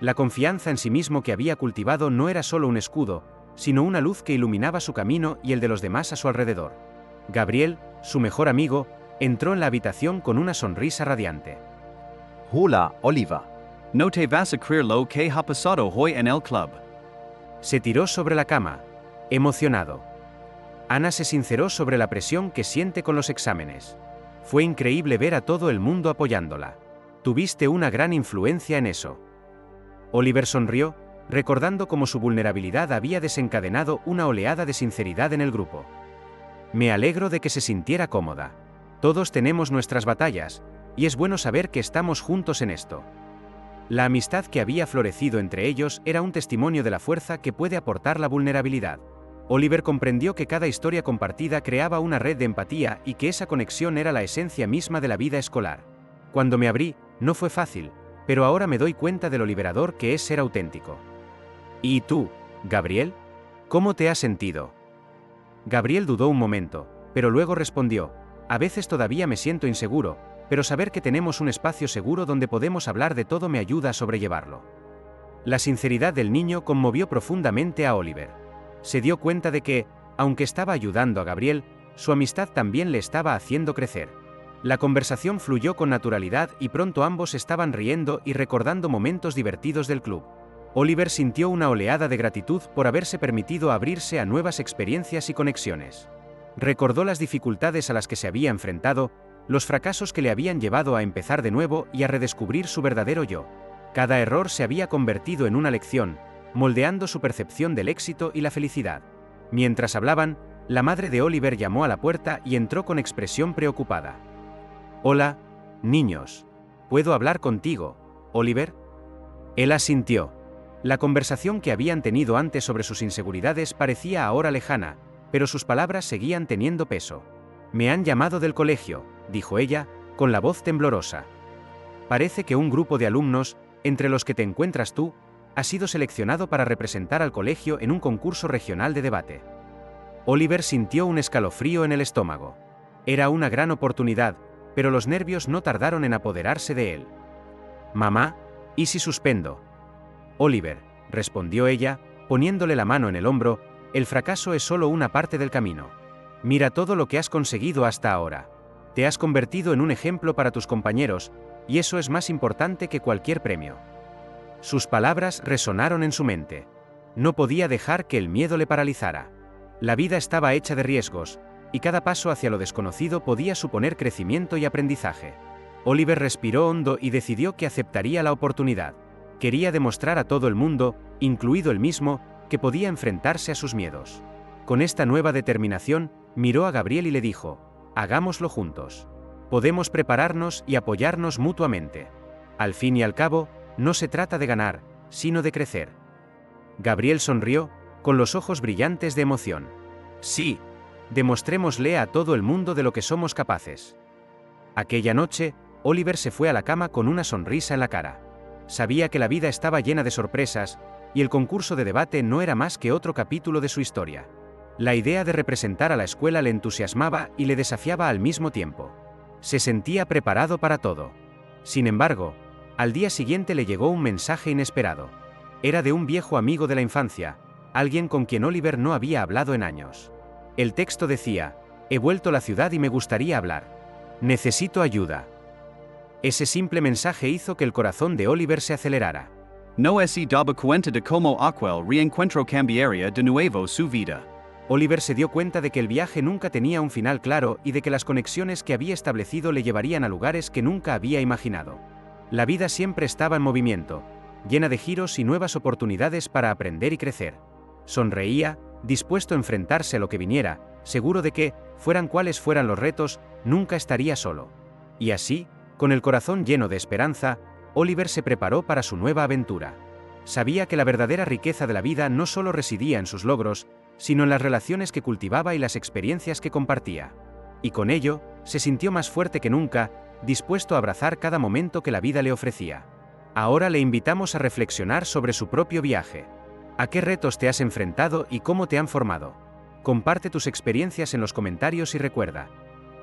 La confianza en sí mismo que había cultivado no era solo un escudo, sino una luz que iluminaba su camino y el de los demás a su alrededor. Gabriel, su mejor amigo, entró en la habitación con una sonrisa radiante. Hola, Oliver. No te vas a creer lo que ha pasado hoy en el club. Se tiró sobre la cama, emocionado. Ana se sinceró sobre la presión que siente con los exámenes. Fue increíble ver a todo el mundo apoyándola. Tuviste una gran influencia en eso. Oliver sonrió, recordando cómo su vulnerabilidad había desencadenado una oleada de sinceridad en el grupo. Me alegro de que se sintiera cómoda. Todos tenemos nuestras batallas, y es bueno saber que estamos juntos en esto. La amistad que había florecido entre ellos era un testimonio de la fuerza que puede aportar la vulnerabilidad. Oliver comprendió que cada historia compartida creaba una red de empatía y que esa conexión era la esencia misma de la vida escolar. Cuando me abrí, no fue fácil, pero ahora me doy cuenta de lo liberador que es ser auténtico. ¿Y tú, Gabriel? ¿Cómo te has sentido? Gabriel dudó un momento, pero luego respondió: a veces todavía me siento inseguro, pero saber que tenemos un espacio seguro donde podemos hablar de todo me ayuda a sobrellevarlo. La sinceridad del niño conmovió profundamente a Oliver. Se dio cuenta de que, aunque estaba ayudando a Gabriel, su amistad también le estaba haciendo crecer. La conversación fluyó con naturalidad y pronto ambos estaban riendo y recordando momentos divertidos del club. Oliver sintió una oleada de gratitud por haberse permitido abrirse a nuevas experiencias y conexiones. Recordó las dificultades a las que se había enfrentado, los fracasos que le habían llevado a empezar de nuevo y a redescubrir su verdadero yo. Cada error se había convertido en una lección, moldeando su percepción del éxito y la felicidad. Mientras hablaban, la madre de Oliver llamó a la puerta y entró con expresión preocupada. «Hola, niños. ¿Puedo hablar contigo, Oliver?» Él asintió. La conversación que habían tenido antes sobre sus inseguridades parecía ahora lejana, pero sus palabras seguían teniendo peso. «Me han llamado del colegio», dijo ella, con la voz temblorosa. «Parece que un grupo de alumnos, entre los que te encuentras tú, ha sido seleccionado para representar al colegio en un concurso regional de debate». Oliver sintió un escalofrío en el estómago. Era una gran oportunidad, pero los nervios no tardaron en apoderarse de él. «Mamá, ¿y si suspendo?» «Oliver», respondió ella, poniéndole la mano en el hombro, «el fracaso es solo una parte del camino. Mira todo lo que has conseguido hasta ahora. Te has convertido en un ejemplo para tus compañeros, y eso es más importante que cualquier premio». Sus palabras resonaron en su mente. No podía dejar que el miedo le paralizara. La vida estaba hecha de riesgos, y cada paso hacia lo desconocido podía suponer crecimiento y aprendizaje. Oliver respiró hondo y decidió que aceptaría la oportunidad. Quería demostrar a todo el mundo, incluido él mismo, que podía enfrentarse a sus miedos. Con esta nueva determinación, miró a Gabriel y le dijo: «Hagámoslo juntos. Podemos prepararnos y apoyarnos mutuamente. Al fin y al cabo, no se trata de ganar, sino de crecer». Gabriel sonrió, con los ojos brillantes de emoción. «Sí, demostrémosle a todo el mundo de lo que somos capaces». Aquella noche, Oliver se fue a la cama con una sonrisa en la cara. Sabía que la vida estaba llena de sorpresas, y el concurso de debate no era más que otro capítulo de su historia. La idea de representar a la escuela le entusiasmaba y le desafiaba al mismo tiempo. Se sentía preparado para todo. Sin embargo, al día siguiente le llegó un mensaje inesperado. Era de un viejo amigo de la infancia, alguien con quien Oliver no había hablado en años. El texto decía: «He vuelto a la ciudad y me gustaría hablar. Necesito ayuda». Ese simple mensaje hizo que el corazón de Oliver se acelerara. No se daba cuenta de cómo aquel reencuentro cambiaría de nuevo su vida. Oliver se dio cuenta de que el viaje nunca tenía un final claro y de que las conexiones que había establecido le llevarían a lugares que nunca había imaginado. La vida siempre estaba en movimiento, llena de giros y nuevas oportunidades para aprender y crecer. Sonreía, dispuesto a enfrentarse a lo que viniera, seguro de que, fueran cuales fueran los retos, nunca estaría solo. Y así, con el corazón lleno de esperanza, Oliver se preparó para su nueva aventura. Sabía que la verdadera riqueza de la vida no solo residía en sus logros, sino en las relaciones que cultivaba y las experiencias que compartía. Y con ello, se sintió más fuerte que nunca, dispuesto a abrazar cada momento que la vida le ofrecía. Ahora le invitamos a reflexionar sobre su propio viaje. ¿A qué retos te has enfrentado y cómo te han formado? Comparte tus experiencias en los comentarios y recuerda: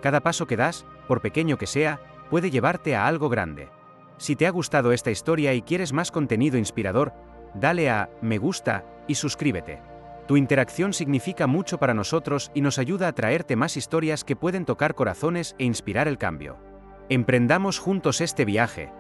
cada paso que das, por pequeño que sea, puede llevarte a algo grande. Si te ha gustado esta historia y quieres más contenido inspirador, dale a me gusta y suscríbete. Tu interacción significa mucho para nosotros y nos ayuda a traerte más historias que pueden tocar corazones e inspirar el cambio. Emprendamos juntos este viaje,